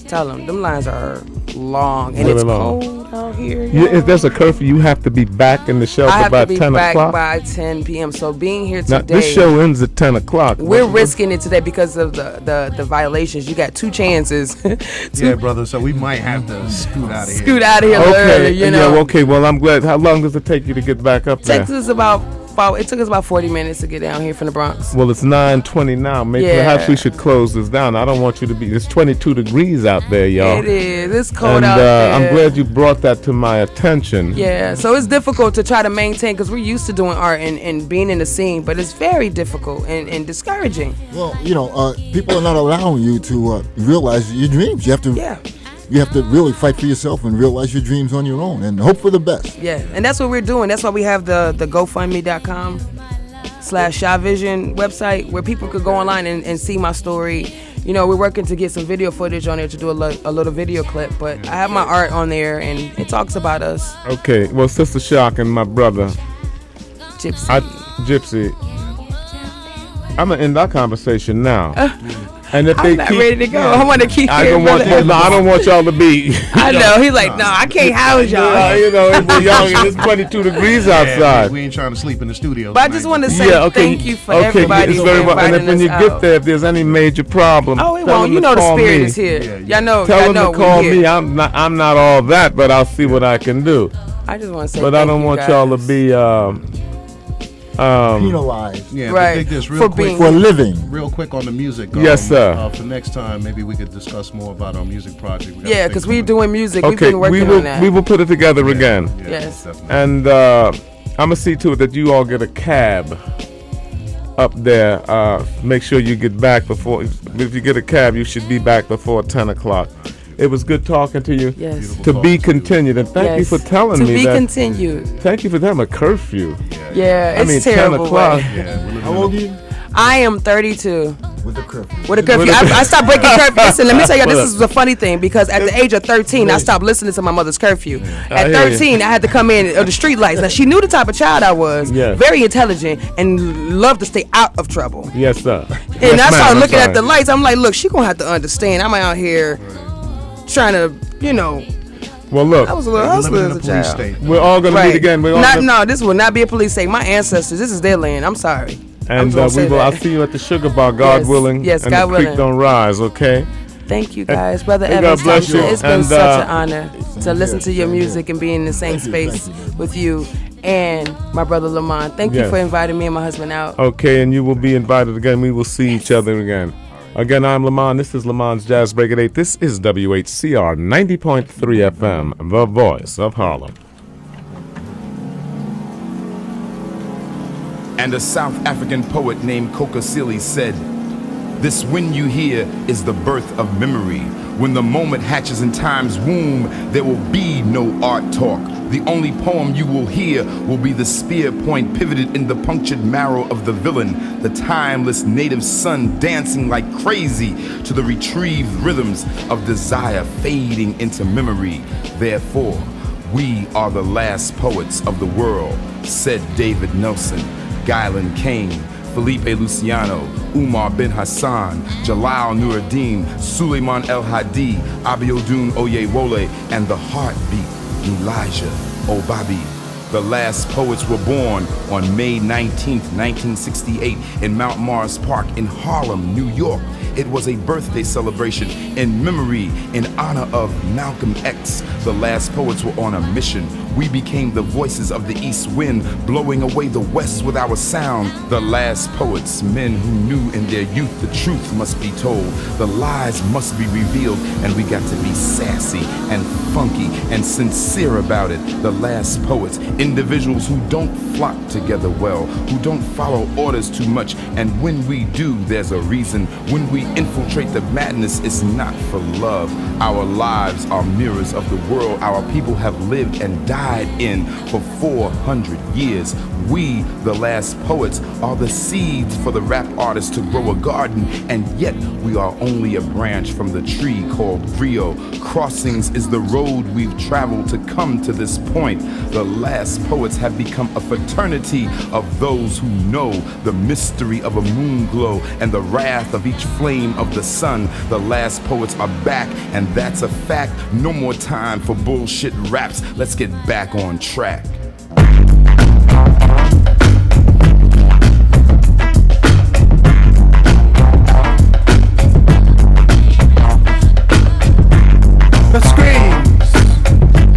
[SPEAKER 8] Tell them lines are long, and
[SPEAKER 1] Really
[SPEAKER 8] it's
[SPEAKER 1] long.
[SPEAKER 8] cold out here.
[SPEAKER 1] If there's a curfew, you have to be back in the
[SPEAKER 8] I
[SPEAKER 1] shelter
[SPEAKER 8] have
[SPEAKER 1] by
[SPEAKER 8] to be
[SPEAKER 1] 10
[SPEAKER 8] back
[SPEAKER 1] o'clock.
[SPEAKER 8] by 10 p.m. So being here
[SPEAKER 1] Now,
[SPEAKER 8] today,
[SPEAKER 1] this show ends at 10 o'clock.
[SPEAKER 8] we're risking it today because of the violations. You got two chances to
[SPEAKER 6] Yeah, brother. So we might have to scoot out of here.
[SPEAKER 8] scoot out of here early. You know,
[SPEAKER 1] okay. Well, I'm glad. How long does it take you to get back up there?
[SPEAKER 8] it took us about 40 minutes to get down here from the Bronx.
[SPEAKER 1] Well, it's 9:20 now. Maybe
[SPEAKER 8] Yeah.
[SPEAKER 1] perhaps we should close this down. I don't want you to be. It's 22 degrees out there, y'all.
[SPEAKER 8] It is. It's cold
[SPEAKER 1] And
[SPEAKER 8] out there.
[SPEAKER 1] I'm glad you brought that to my attention.
[SPEAKER 8] Yeah, so it's difficult to try to maintain because we're used to doing art and being in the scene, but it's very difficult and discouraging.
[SPEAKER 2] Well, people are not allowing you to realize your dreams. You have to.
[SPEAKER 8] Yeah.
[SPEAKER 2] You have to really fight for yourself and realize your dreams on your own and hope for the best.
[SPEAKER 8] Yeah, and that's what we're doing. That's why we have the GoFundMe.com Shy Vision website where people could go online and see my story. You know, we're working to get some video footage on there to do a little video clip, but I have my art on there and it talks about us.
[SPEAKER 1] Okay, well, Sister Shock and my brother,
[SPEAKER 8] Gypsy.
[SPEAKER 1] I'm going to end our conversation now. And if
[SPEAKER 8] I'm not ready to go. I want to keep
[SPEAKER 1] I
[SPEAKER 8] hearing
[SPEAKER 1] don't want y'all to be.
[SPEAKER 8] I know. He's like, no, I can't house y'all.
[SPEAKER 1] You know, it's young and it's 22 degrees outside.
[SPEAKER 6] We ain't trying to sleep in the studio.
[SPEAKER 8] But I just want to say thank you for everybody
[SPEAKER 1] it's
[SPEAKER 8] who
[SPEAKER 1] very well. And
[SPEAKER 8] invited
[SPEAKER 1] if when you
[SPEAKER 8] us
[SPEAKER 1] get
[SPEAKER 8] out.
[SPEAKER 1] there, if there's any major problem,
[SPEAKER 8] Oh, it
[SPEAKER 1] tell
[SPEAKER 8] won't.
[SPEAKER 1] them
[SPEAKER 8] You
[SPEAKER 1] to
[SPEAKER 8] know the
[SPEAKER 1] call
[SPEAKER 8] spirit
[SPEAKER 1] me.
[SPEAKER 8] is here.
[SPEAKER 6] Yeah.
[SPEAKER 8] Y'all know.
[SPEAKER 1] Tell
[SPEAKER 8] y'all
[SPEAKER 1] them
[SPEAKER 8] know
[SPEAKER 1] to call
[SPEAKER 8] we
[SPEAKER 1] me.
[SPEAKER 8] here.
[SPEAKER 1] I'm not all that, but I'll see what I can do.
[SPEAKER 8] I just want to say
[SPEAKER 1] But
[SPEAKER 8] thank
[SPEAKER 1] I don't
[SPEAKER 8] you
[SPEAKER 1] want
[SPEAKER 8] guys.
[SPEAKER 1] y'all to be
[SPEAKER 2] Penalized
[SPEAKER 6] Yeah,
[SPEAKER 8] Right.
[SPEAKER 6] but take this
[SPEAKER 8] For
[SPEAKER 6] real quick.
[SPEAKER 8] being-
[SPEAKER 2] for living.
[SPEAKER 6] Real quick on the music.
[SPEAKER 1] Yes, sir.
[SPEAKER 6] For next time, maybe we could discuss more about our music project. We got
[SPEAKER 8] Yeah,
[SPEAKER 6] things
[SPEAKER 8] because we're
[SPEAKER 6] coming.
[SPEAKER 8] doing music. We've
[SPEAKER 1] okay.
[SPEAKER 8] been working on that.
[SPEAKER 1] We will put it together again.
[SPEAKER 6] Yeah,
[SPEAKER 8] Yes.
[SPEAKER 6] definitely.
[SPEAKER 1] And I'm gonna see to it that you all get a cab up there. Make sure you get back before. If you get a cab, you should be back before 10 o'clock. It was good talking to you.
[SPEAKER 8] Yes.
[SPEAKER 1] To be continued, and thank you for telling
[SPEAKER 8] to
[SPEAKER 1] me
[SPEAKER 8] be
[SPEAKER 1] that.
[SPEAKER 8] continued.
[SPEAKER 1] Thank you for telling me a curfew.
[SPEAKER 8] Yeah,
[SPEAKER 1] I
[SPEAKER 8] it's
[SPEAKER 1] mean, 10
[SPEAKER 8] terrible.
[SPEAKER 1] o'clock.
[SPEAKER 8] but-
[SPEAKER 6] Yeah, we're living
[SPEAKER 2] How old are you?
[SPEAKER 8] I am 32
[SPEAKER 2] With the curfew.
[SPEAKER 8] with a curfew. I stopped breaking curfew. Listen, let me tell you, this is the funny thing because at the age of 13, I stopped listening to my mother's curfew. At
[SPEAKER 1] hear you.
[SPEAKER 8] 13, I had to come in the street lights. Now she knew the type of child I was,
[SPEAKER 1] Yes.
[SPEAKER 8] very intelligent, and loved to stay out of trouble.
[SPEAKER 1] Yes, sir.
[SPEAKER 8] And I started looking at the lights. I'm like, look, she gonna have to understand. I'm out here trying to, you know,
[SPEAKER 1] Well, look,
[SPEAKER 8] I was a little
[SPEAKER 6] We're
[SPEAKER 8] hustler
[SPEAKER 6] living in
[SPEAKER 8] as
[SPEAKER 6] a
[SPEAKER 8] a
[SPEAKER 6] police
[SPEAKER 8] child.
[SPEAKER 6] state.
[SPEAKER 1] we're all gonna meet again. We're all
[SPEAKER 8] Not,
[SPEAKER 1] gonna-
[SPEAKER 8] no, this will not be a police state. My ancestors, this is their land. I'm sorry. I'm
[SPEAKER 1] And
[SPEAKER 8] just gonna
[SPEAKER 1] we
[SPEAKER 8] say
[SPEAKER 1] will. I'll
[SPEAKER 8] that.
[SPEAKER 1] see you at the Sugar Bar, God
[SPEAKER 8] Yes,
[SPEAKER 1] willing.
[SPEAKER 8] yes,
[SPEAKER 1] and
[SPEAKER 8] God
[SPEAKER 1] the creek
[SPEAKER 8] willing.
[SPEAKER 1] don't rise. Okay.
[SPEAKER 8] Thank you guys, Brother
[SPEAKER 1] Hey, God
[SPEAKER 8] Evans.
[SPEAKER 1] bless you.
[SPEAKER 8] It's been
[SPEAKER 1] And,
[SPEAKER 8] such an honor to listen to your music and be in the same space with you and my brother Lamond. Thank you
[SPEAKER 1] Yes.
[SPEAKER 8] for inviting me and my husband out.
[SPEAKER 1] Okay, and you will be invited again. We will see each other again. Again, I'm Lamond. This is Lamond's Jazz Break at 8. This is WHCR 90.3 FM, the voice of Harlem.
[SPEAKER 7] And a South African poet named Kokosili said, "This wind you hear is the birth of memory. When the moment hatches in time's womb, there will be no art talk. The only poem you will hear will be the spear point pivoted in the punctured marrow of the villain, the timeless native sun dancing like crazy to the retrieved rhythms of desire fading into memory. Therefore, we are the last poets of the world," said David Nelson, Guyland Kane, Felipe Luciano, Umar bin Hassan, Jalal Nuruddin, Suleiman El Hadi, Abiodun Oyewole, and the heartbeat, Elijah Obabi. The last poets were born on May 19th, 1968 in Mount Morris Park in Harlem, New York. It was a birthday celebration in memory, in honor of Malcolm X. The last poets were on a mission. We became the voices of the east wind, blowing away the west with our sound. The last poets, men who knew in their youth the truth must be told, the lies must be revealed, and we got to be sassy and funky and sincere about it. The last poets, individuals who don't flock together well, who don't follow orders too much, and when we do, there's a reason. When we infiltrate the madness, it's not for love. Our lives are mirrors of the world our people have lived and died in for 400 years. We, the last poets, are the seeds for the rap artists to grow a garden, and yet we are only a branch from the tree called Rio. Crossings is the road we've traveled to come to this point. The last poets have become a fraternity of those who know the mystery of a moon glow and the wrath of each flame of the sun. The last poets are back, and that's a fact. No more time for bullshit raps. Let's get back on track.
[SPEAKER 9] The screams,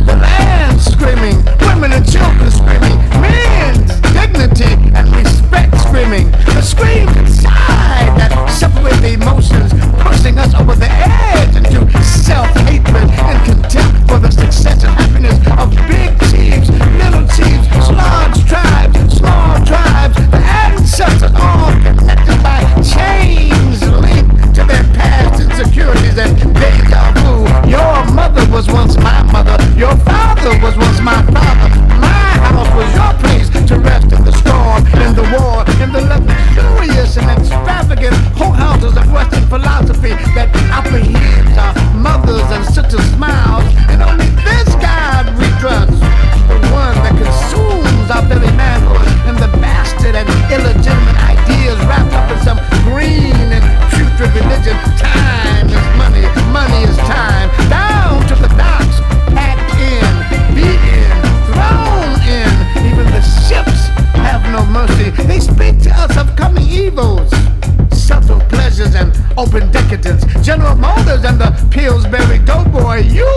[SPEAKER 9] the land screaming, women and children screaming, men's dignity and respect screaming, the screams inside that separate the emotions, pushing us over the edge into self-hatred and contempt for the success and happiness of big chiefs, little chiefs, large tribes, open decadence. General Motors and the Pillsbury Doughboy, you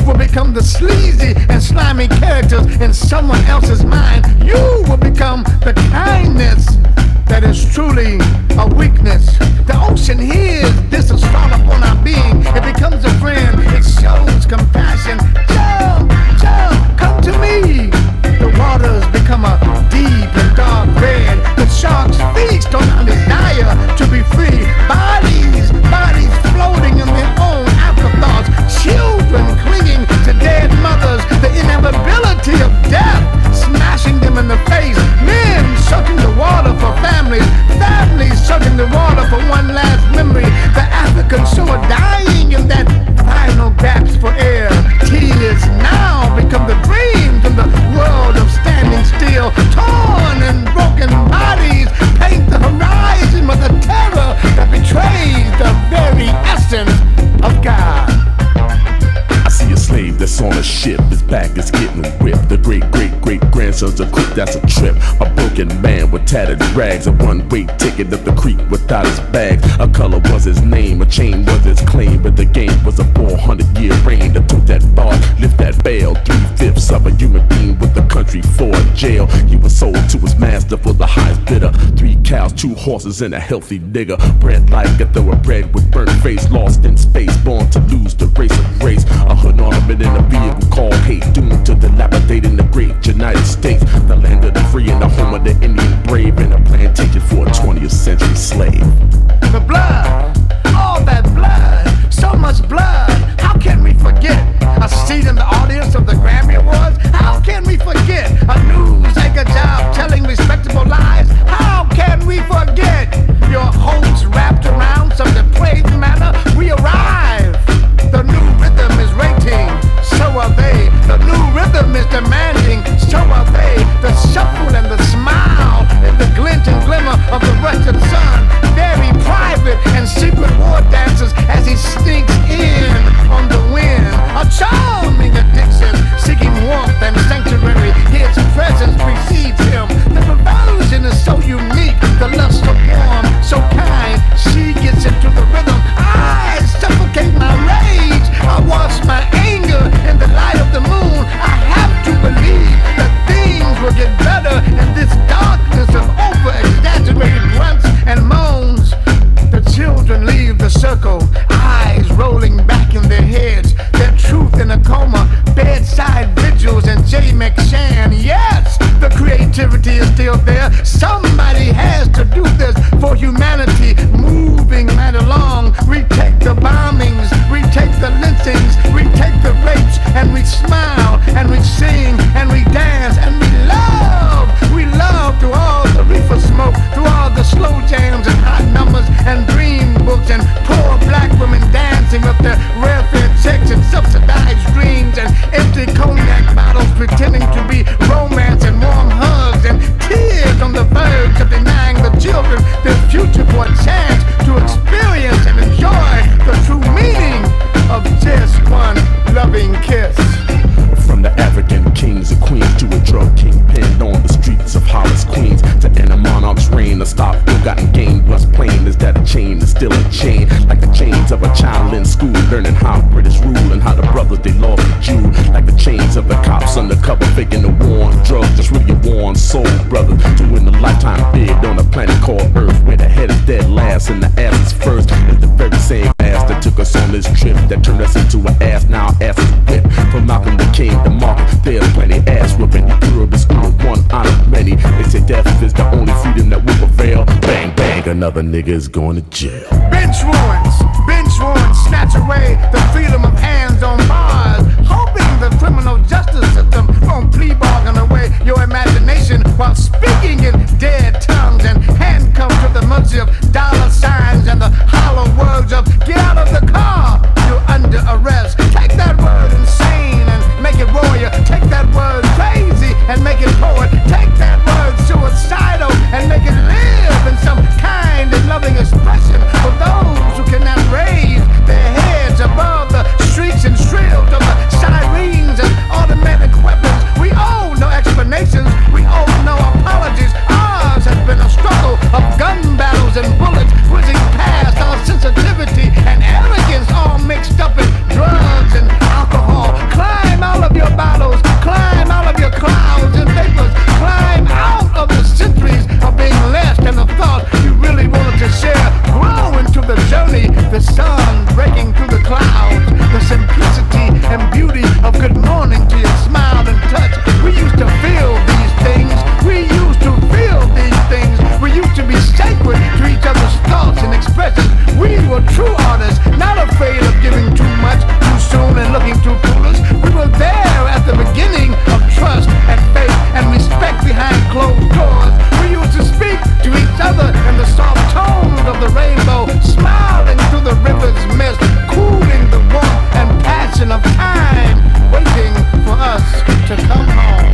[SPEAKER 9] will become the sleazy and slimy characters in someone else's mind. You will become the kindness that is truly a weakness. The ocean hears this assault upon our being. It becomes a friend. It shows compassion. Jump, jump, come to me. The waters become a deep and dark red. The sharks feast on our desire to be free. Bodies floating in their own afterthoughts. Children clinging to dead mothers. The inevitability of death smashing them in the face. Men sucking the water for families. Families sucking the water for one last memory. The Africans who are dying in that final gasp for air. Tears now become the dreams in the world of standing still. Torn and broken bodies paint the horizon with a terror that betrays the very essence of God.
[SPEAKER 10] I see a slave that's on a ship, his back is getting whipped. The great-great-great-grandson's a crook, that's a trip. A broken man with tattered rags, a one-way ticket up the creek without his bag. A color was his name, a chain was his claim, but the game was a 400-year reign that took that bar, lift that bail. 3/5 of a human being with the country for a jail. He was sold to his master for the highest bidder. 3 cows, 2 horses, and a healthy nigger. Bred like a thoroughbred with burnt face, lost in space, born to lose the race of race. A hood ornament in a vehicle called hate, doomed to dilapidate in the great United States. The land of the free and the home of the Indian brave, and a plantation for a 20th century slave.
[SPEAKER 9] The blood, all that blood, so much blood. How can we forget a seat in the audience of the Grammy Awards? How can we forget a news anchor job telling respectable lies? How can we forget your hopes wrapped around some depraved manner? We arrive. The new rhythm is rating, so are they. The new rhythm is demanding, so are they. The shuffle and the smile and the glint and glimmer of the western sun. Very private and secret war dances as he sneaks in on the wind. A charming addiction, seeking warmth and sanctuary. His presence precedes him. The perversion is so unique, the lust so warm, so kind. She gets into the rhythm. I suffocate my rage. I wash my anger in the light of the moon. I have to believe that things will get better in this darkness of over-exaggerated grunts and moans. The children leave the circle, eyes rolling back in their heads, their truth in a coma, bedside vigils and J. McShann. Yes, the creativity is still there. Somebody has to do this for humanity, moving right along. Retake the bombings, retake the lynchings, retake the rapes, and we smile, and we sing, and we dance, and we love. We love through all the reefer smoke, through all the slow jams and hot numbers and dream books and poor black women dancing with their welfare checks and subsidized dreams and empty cognac bottles pretending to be romance and warm hugs and tears on the verge of denying the children their future for a chance to experience and enjoy the true meaning of just one loving kiss.
[SPEAKER 10] From the African kings and queens to a drug kingpin on the streets of Hollis, Queens, to end a monarch's reign, to stop ill-gotten gain. What's plain is that a chain is still a chain, like the chains of a child in school, learning how British rule and how the brothers they lost the Jew, like the chains of the cops undercover faking the war on drugs. That's really a war on soul, brothers, doing a lifetime bid on a planet called Earth, where the head is dead last and the ass is first. It's the very same ass that took us on this trip that turned us into an ass. Now ass is whipped. From Malcolm the King to Mark, there's plenty ass whipping. Europe is only one out of many. They say death is the only freedom that will prevail. Bang, bang, another nigga is going to jail.
[SPEAKER 9] Bench warrants snatch away the freedom of hands on bars, hoping the criminal justice system won't plea bargain away your imagination while speaking in dead tongues and handcuffed to the mercy of dollar signs and the hollow words of get out of the car, you're under arrest. Take that word insane and make it warrior. Take that word crazy and make it poet. Take that word suicidal and make it live in some kind and loving expression for those who cannot raise their heads above the shrieks and shrills of the sirens and automatic weapons. We owe no explanations, we owe no apologies. Ours has been a struggle of gun battles and bullets. were true artists, not afraid of giving too much too soon and looking too foolish. We were there at the beginning of trust and faith and respect behind closed doors. We used to speak to each other in the soft tones of the rainbow, smiling through the river's mist, cooling the warmth and passion of time, waiting for us to come home.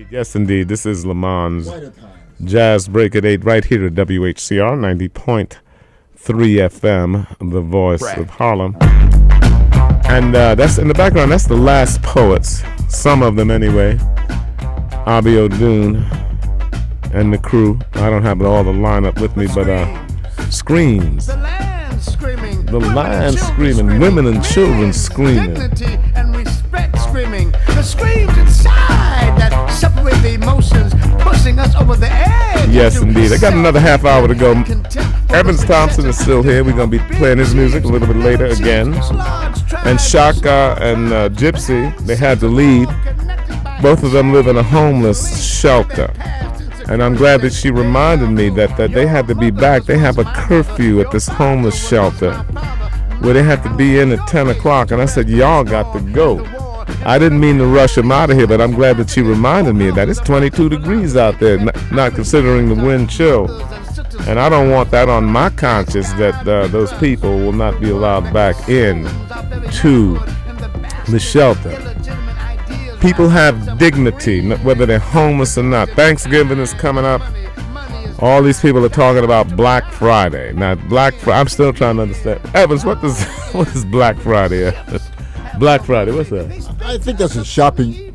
[SPEAKER 1] Yes, indeed. This is Lamond's Jazz Break at 8 right here at WHCR 90.3 FM, the voice of Harlem. And that's in the background. That's the Last Poets, some of them anyway. Abi O'Doon and the crew. I don't have all the lineup with me, but Screams.
[SPEAKER 9] The land screaming.
[SPEAKER 1] The land screaming. Women and children screaming.
[SPEAKER 9] Dignity and respect screaming. The screams inside that separate the emotions, pushing us over the edge.
[SPEAKER 1] Yes, indeed. I got another half hour to go. Evans Thompson is still here. We're going to be playing his music a little bit later again. And Shaka and Gypsy, they had to leave. Both of them live in a homeless shelter. And I'm glad that she reminded me that they had to be back. They have a curfew at this homeless shelter where they have to be in at 10 o'clock. And I said, y'all got to go. I didn't mean to rush them out of here, but I'm glad that she reminded me of that. It's 22 degrees out there, not considering the wind chill. And I don't want that on my conscience that those people will not be allowed back in to the shelter. People have dignity, whether they're homeless or not. Thanksgiving is coming up. All these people are talking about Black Friday. Now, I'm still trying to understand. Evans, what is Black Friday? Black Friday, what's that?
[SPEAKER 2] I think that's a shopping.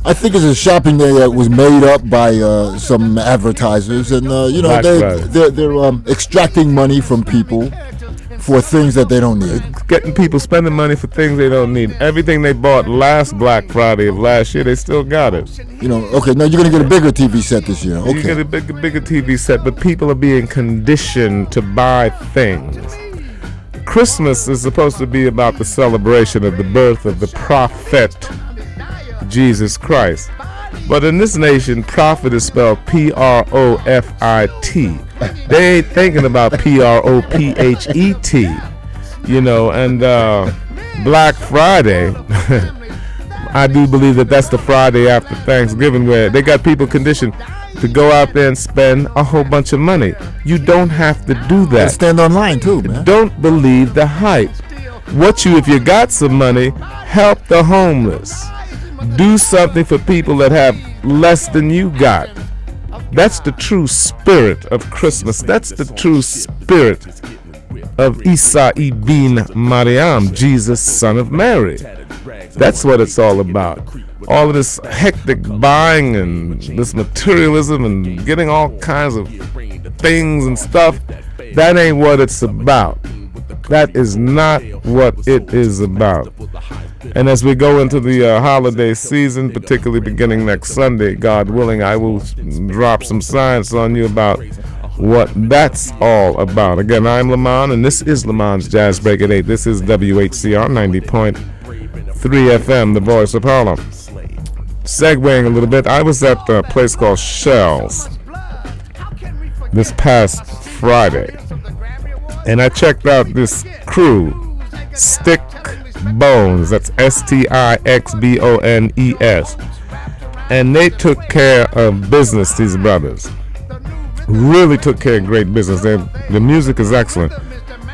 [SPEAKER 2] I think it's a shopping day that was made up by some advertisers, and they're extracting money from people for things that they don't need.
[SPEAKER 1] Getting people spending money for things they don't need. Everything they bought last Black Friday of last year, they still got it.
[SPEAKER 2] Okay, now you're going to get a bigger TV set this year. Okay.
[SPEAKER 1] You get a bigger TV set, but people are being conditioned to buy things. Christmas is supposed to be about the celebration of the birth of the prophet, Jesus Christ. But in this nation, prophet is spelled P-R-O-F-I-T. They ain't thinking about P-R-O-P-H-E-T, and Black Friday, I do believe that's the Friday after Thanksgiving where they got people conditioned to go out there and spend a whole bunch of money. You don't have to do that.
[SPEAKER 2] Stand online too, man.
[SPEAKER 1] Don't believe the hype. If you got some money, help the homeless. Do something for people that have less than you got. That's the true spirit of Christmas. That's the true spirit of Isa ibn Maryam, Jesus, son of Mary. That's what it's all about. All of this hectic buying and this materialism and getting all kinds of things and stuff, that ain't what it's about. That is not what it is about. And as we go into the holiday season, particularly beginning next Sunday, God willing, I will drop some science on you about what that's all about. Again, I'm Lamond, and this is Lamond's Jazz Break at 8. This is WHCR 90.3 FM, the voice of Harlem. Segueing a little bit, I was at a place called Shell's this past Friday, and I checked out this crew, Stick Bones, that's Stixbones, and they took care of business, these brothers. Really took care of great business. The music is excellent.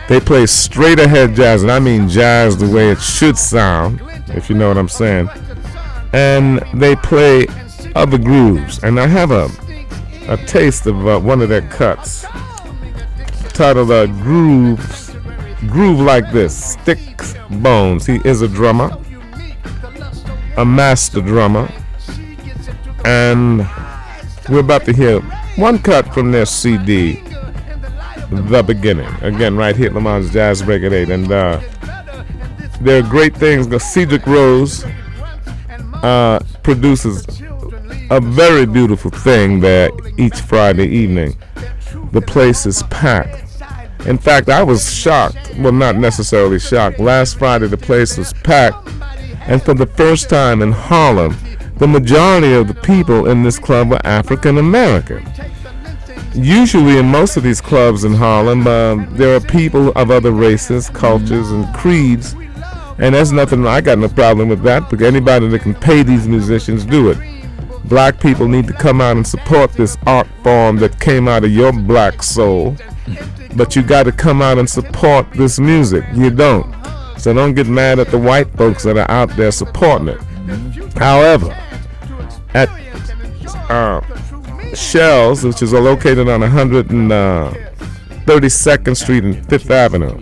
[SPEAKER 1] They play straight ahead jazz, and I mean jazz the way it should sound, if you know what I'm saying. And they play other grooves. And I have a taste of one of their cuts titled Groove Like This, Sticks Bones. He is a drummer, a master drummer. And we're about to hear one cut from their CD, The Beginning. Again, right here at Lamond's Jazz Break at 8. And there are great things. Cedric Rose produces a very beautiful thing there each Friday evening. The place is packed. In fact, I was shocked. Well, not necessarily shocked. Last Friday, the place was packed. And for the first time in Harlem, the majority of the people in this club were African American. Usually in most of these clubs in Harlem, there are people of other races, cultures, and creeds. And there's nothing, I got no problem with that, because anybody that can pay these musicians, do it. Black people need to come out and support this art form that came out of your black soul. But you got to come out and support this music. You don't. So don't get mad at the white folks that are out there supporting it. However, at Shell's, which is located on 132nd Street and 5th Avenue,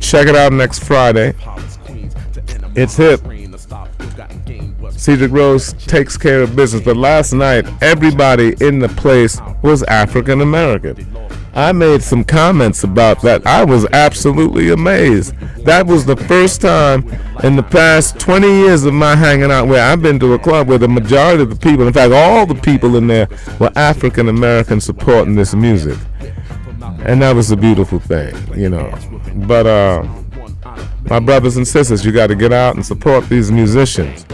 [SPEAKER 1] check it out next Friday. It's hip. Cedric Rose takes care of business. But last night, everybody in the place was African American. I made some comments about that. I was absolutely amazed. That was the first time in the past 20 years of my hanging out where I've been to a club where the majority of the people, in fact, all the people in there were African American supporting this music. And that was a beautiful thing, you know. But my brothers and sisters, you got to get out and support these musicians.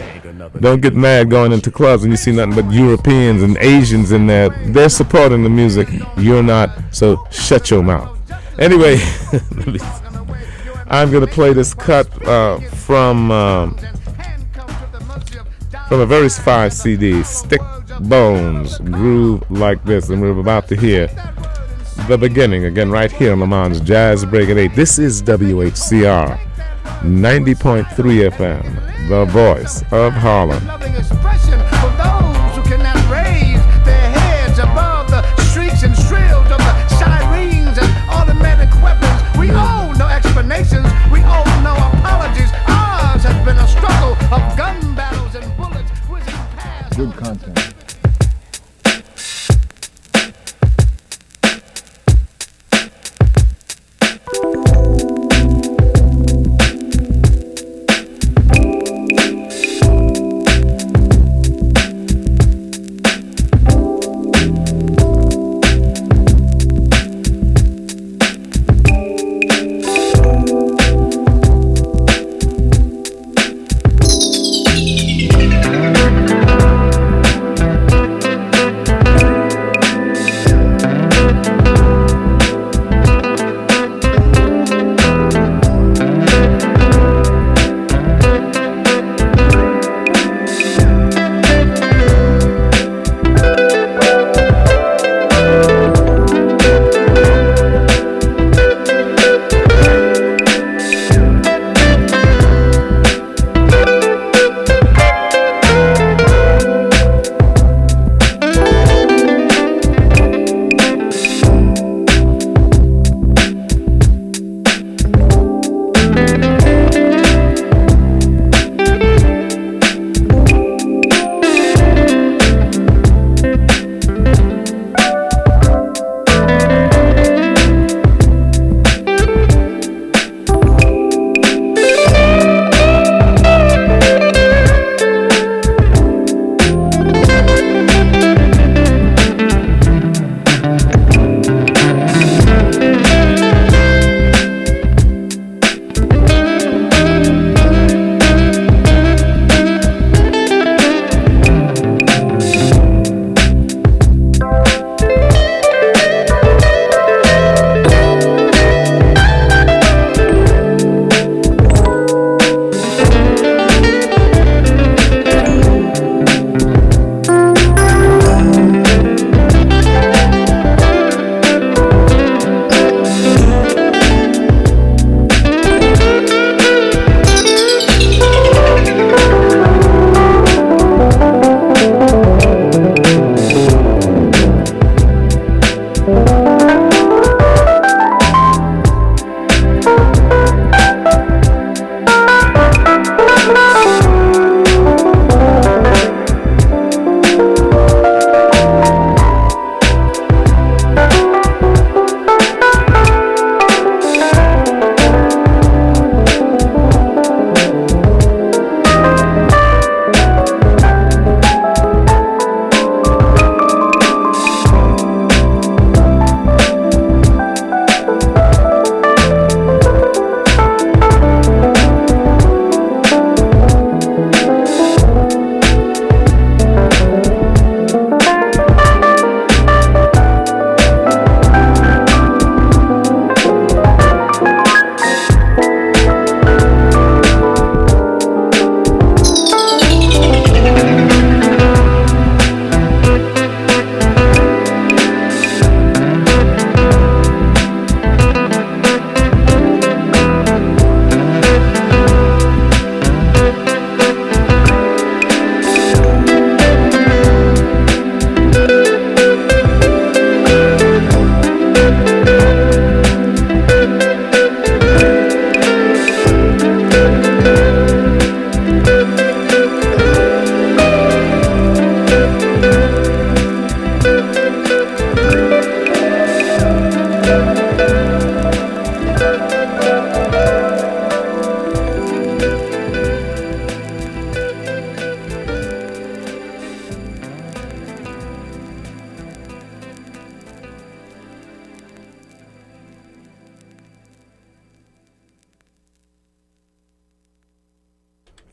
[SPEAKER 1] Don't get mad going into clubs and you see nothing but Europeans and Asians in there. They're supporting the music. You're not, so shut your mouth. Anyway, I'm going to play this cut from a very fine CD, Stick Bones, Groove Like This. And we're about to hear The Beginning, again, right here on Lamond's Jazz Break at 8. This is WHCR 90.3 FM, the voice of Harlem.
[SPEAKER 9] Loving expression for those who cannot raise their heads above the shrieks and shrills of the sirens and automatic weapons. We owe no explanations. We owe no apologies. Ours has been a struggle of gun battles and bullets whizzing past.
[SPEAKER 2] Good content.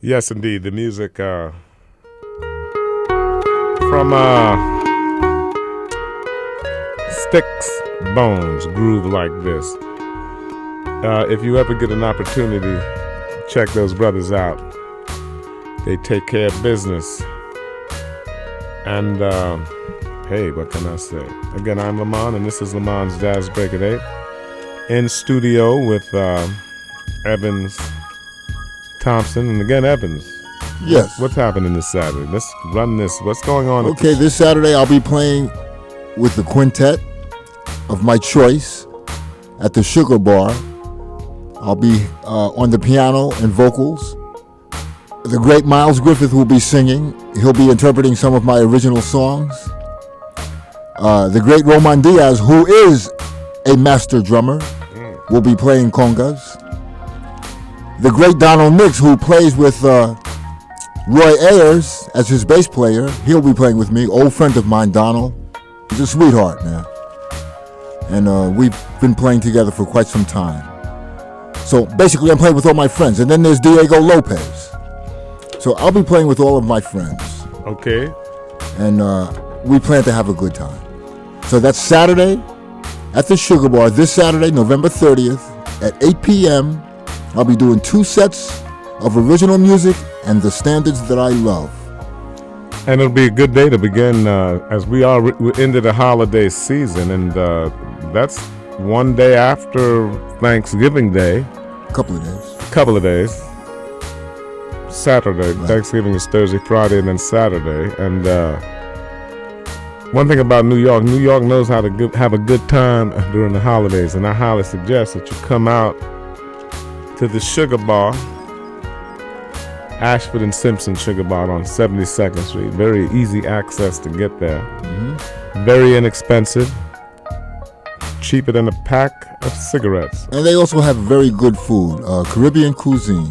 [SPEAKER 1] Yes, indeed. The music from Sticks Bones, Groove Like This. If you ever get an opportunity, check those brothers out. They take care of business. And hey, what can I say? Again, I'm Lamond, and this is Lamond's Jazz Break at 8. In studio with Evans Thompson, and again, Evans.
[SPEAKER 2] Yes.
[SPEAKER 1] What's happening this Saturday? Let's run this. What's going on?
[SPEAKER 2] Okay, this Saturday I'll be playing with the quintet of my choice at the Sugar Bar. I'll be on the piano and vocals. The great Miles Griffith will be singing. He'll be interpreting some of my original songs. The great Roman Diaz, who is a master drummer, will be playing congas. The great Donald Nix, who plays with Roy Ayers as his bass player, he'll be playing with me. Old friend of mine, Donald. He's a sweetheart, man. And we've been playing together for quite some time. So basically I'm playing with all my friends. And then there's Diego Lopez. So I'll be playing with all of my friends.
[SPEAKER 1] Okay.
[SPEAKER 2] And we plan to have a good time. So that's Saturday at the Sugar Bar. This Saturday, November 30th at 8 p.m. I'll be doing 2 sets of original music and the standards that I love.
[SPEAKER 1] And it'll be a good day to begin as we are we're into the holiday season, and that's one day after Thanksgiving Day.
[SPEAKER 2] Couple of days.
[SPEAKER 1] Saturday. Right. Thanksgiving is Thursday, Friday, and then Saturday. And one thing about New York knows how to have a good time during the holidays, and I highly suggest that you come out to the Sugar Bar, Ashford and Simpson Sugar Bar on 72nd Street. Very easy access to get there. Mm-hmm. Very inexpensive. Cheaper than a pack of cigarettes.
[SPEAKER 2] And they also have very good food, Caribbean cuisine.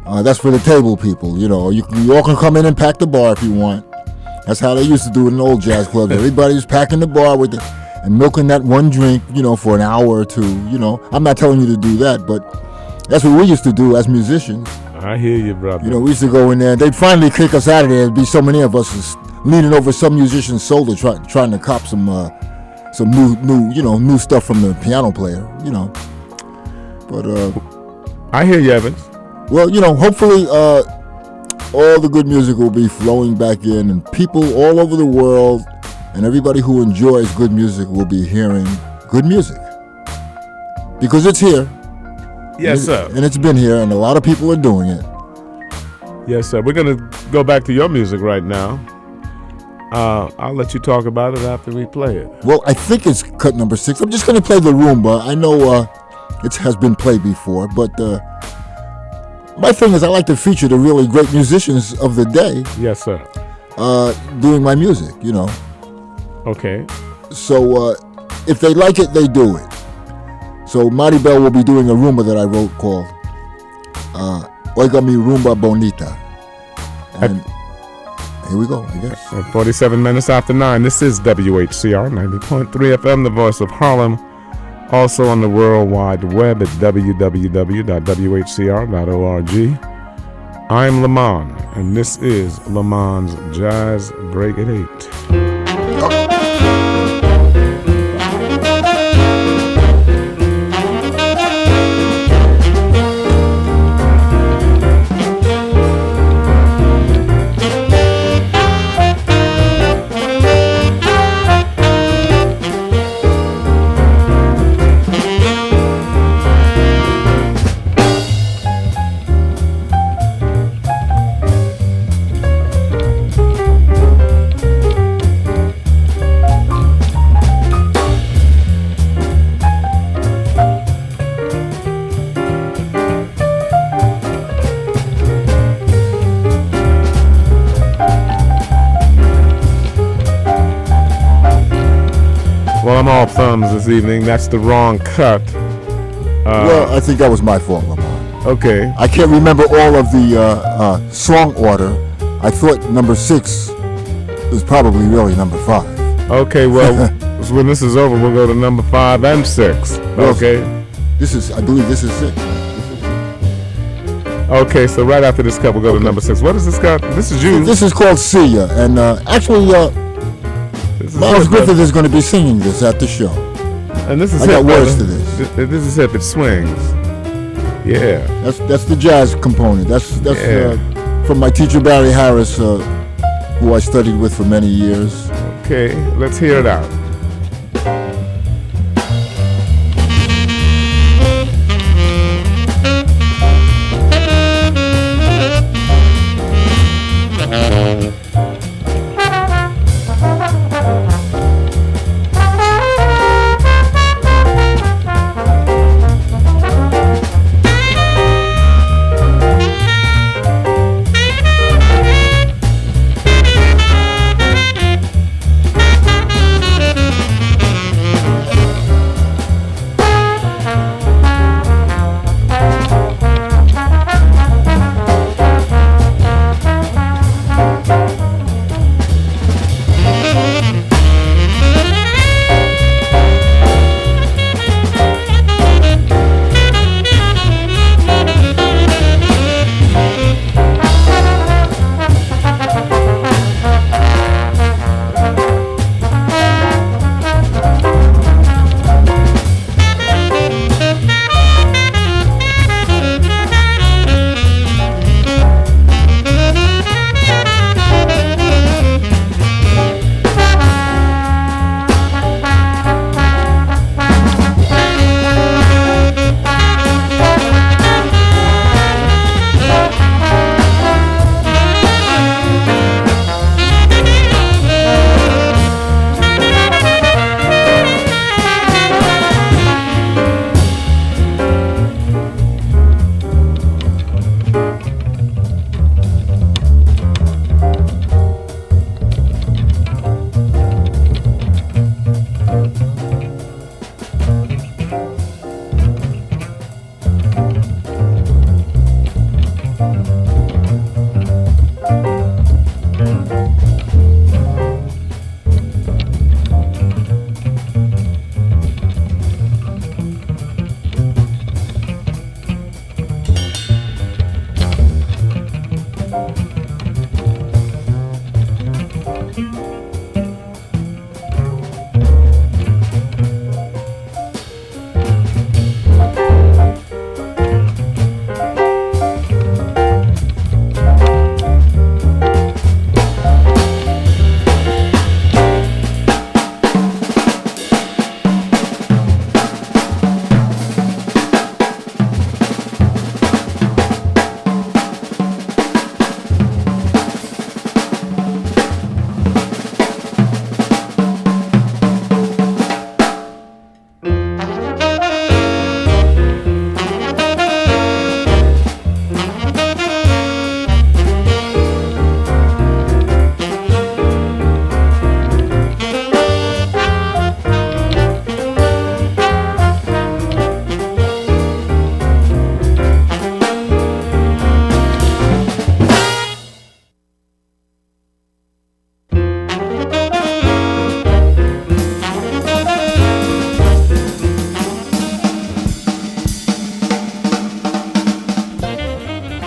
[SPEAKER 2] That's for the table people, you know. You all can come in and pack the bar if you want. That's how they used to do it in old jazz clubs. Everybody was packing the bar and milking that one drink, you know, for an hour or two, you know. I'm not telling you to do that, but that's what we used to do as musicians.
[SPEAKER 1] I hear you, brother.
[SPEAKER 2] You know, we used to go in there. They'd finally kick us out of there. There'd be so many of us leaning over some musician's shoulder trying to cop some new stuff from the piano player, you know. But
[SPEAKER 1] I hear you, Evans.
[SPEAKER 2] Well, you know, hopefully all the good music will be flowing back in, and people all over the world and everybody who enjoys good music will be hearing good music. Because it's here.
[SPEAKER 1] Yes, sir.
[SPEAKER 2] And it's been here, and a lot of people are doing it.
[SPEAKER 1] Yes, sir. We're going to go back to your music right now. I'll let you talk about it after we play it.
[SPEAKER 2] Well, I think it's cut number 6. I'm just going to play the rumba. I know it has been played before, but my thing is I like to feature the really great musicians of the day.
[SPEAKER 1] Yes, sir.
[SPEAKER 2] Doing my music, you know.
[SPEAKER 1] Okay.
[SPEAKER 2] So if they like it, they do it. So Maribel will be doing a rumba that I wrote called Oiga Mi Rumba Bonita. And here we go, I guess.
[SPEAKER 1] 47 minutes after 9. This is WHCR 90.3 FM, the voice of Harlem. Also on the World Wide Web at www.whcr.org. I'm Lamond, and this is Lamond's Jazz Break at 8. Well, I'm all thumbs this evening. That's the wrong cut.
[SPEAKER 2] Well, I think that was my fault, Lamont.
[SPEAKER 1] Okay.
[SPEAKER 2] I can't remember all of the song order. I thought number 6 was probably really number 5.
[SPEAKER 1] Okay, well, when this is over, we'll go to number 5 and 6.
[SPEAKER 2] Well,
[SPEAKER 1] okay.
[SPEAKER 2] I believe this is 6.
[SPEAKER 1] Okay, so right after this cut, we'll go to number 6. What is this cut? This is you.
[SPEAKER 2] This is called See Ya, and actually, Miles Griffith is going to be singing this at the show.
[SPEAKER 1] And this is
[SPEAKER 2] I got words to this.
[SPEAKER 1] This is if it swings. Yeah.
[SPEAKER 2] That's the jazz component. That's from my teacher Barry Harris, who I studied with for many years.
[SPEAKER 1] Okay, let's hear it out.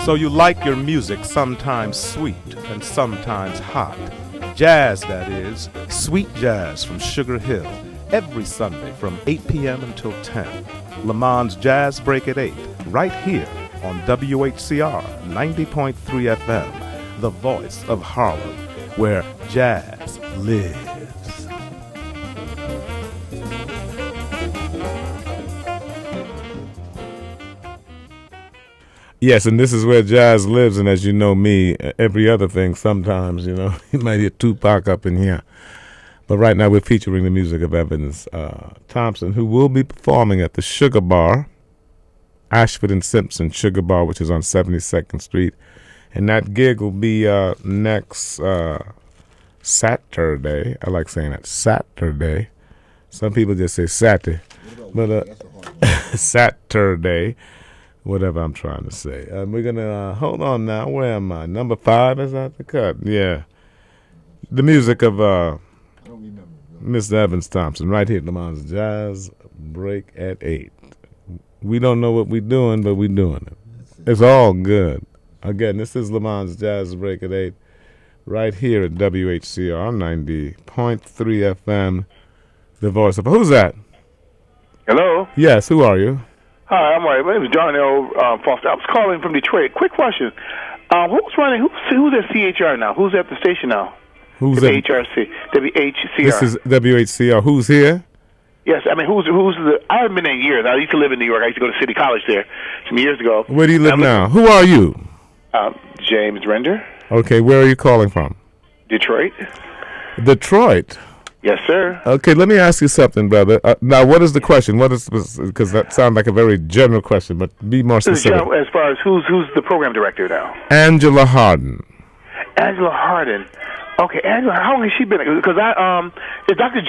[SPEAKER 11] So you like your music sometimes sweet and sometimes hot. Jazz, that is. Sweet jazz from Sugar Hill. Every Sunday from 8 p.m. until 10. Lamond's Jazz Break at 8. Right here on WHCR 90.3 FM. The voice of Harlem, where jazz lives.
[SPEAKER 1] Yes, and this is where jazz lives, and as you know me, every other thing sometimes, you know, you might hear Tupac up in here. But right now we're featuring the music of Evans Thompson, who will be performing at the Sugar Bar, Ashford and Simpson Sugar Bar, which is on 72nd Street. And that gig will be next Saturday. I like saying that, Saturday. Some people just say Saturday. But Saturday. Whatever I'm trying to say. We're going to, hold on now. Where am I? Number 5 is at the cut. Yeah. The music of Mr. Evans Thompson right here at Lamond's Jazz Break at 8. We don't know what we're doing, but we're doing it. It's all good. Again, this is Lamond's Jazz Break at 8, right here at WHCR 90.3 FM, the voice of... Who's that?
[SPEAKER 12] Hello?
[SPEAKER 1] Yes, who are you?
[SPEAKER 12] Hi, I'm right. My name is John L. Foster. I was calling from Detroit. Quick question. Who's running? Who's at CHR now? Who's at the station now?
[SPEAKER 1] Who's at
[SPEAKER 12] WHCR.
[SPEAKER 1] This is WHCR. Who's here?
[SPEAKER 12] Yes, I mean, who's the... I haven't been there in years. I used to live in New York. I used to go to City College there some years ago.
[SPEAKER 1] Where do you live now? Who are you?
[SPEAKER 12] James Render.
[SPEAKER 1] Okay, where are you calling from?
[SPEAKER 12] Detroit.
[SPEAKER 1] Detroit?
[SPEAKER 12] Yes, sir.
[SPEAKER 1] Okay, let me ask you something, brother. Now, what is the question? What is... Because that sounds like a very general question, but be more specific.
[SPEAKER 12] As far as who's the program director now?
[SPEAKER 1] Angela Harden.
[SPEAKER 12] Angela Harden. Okay, Angela, how long has she been? Because is Dr.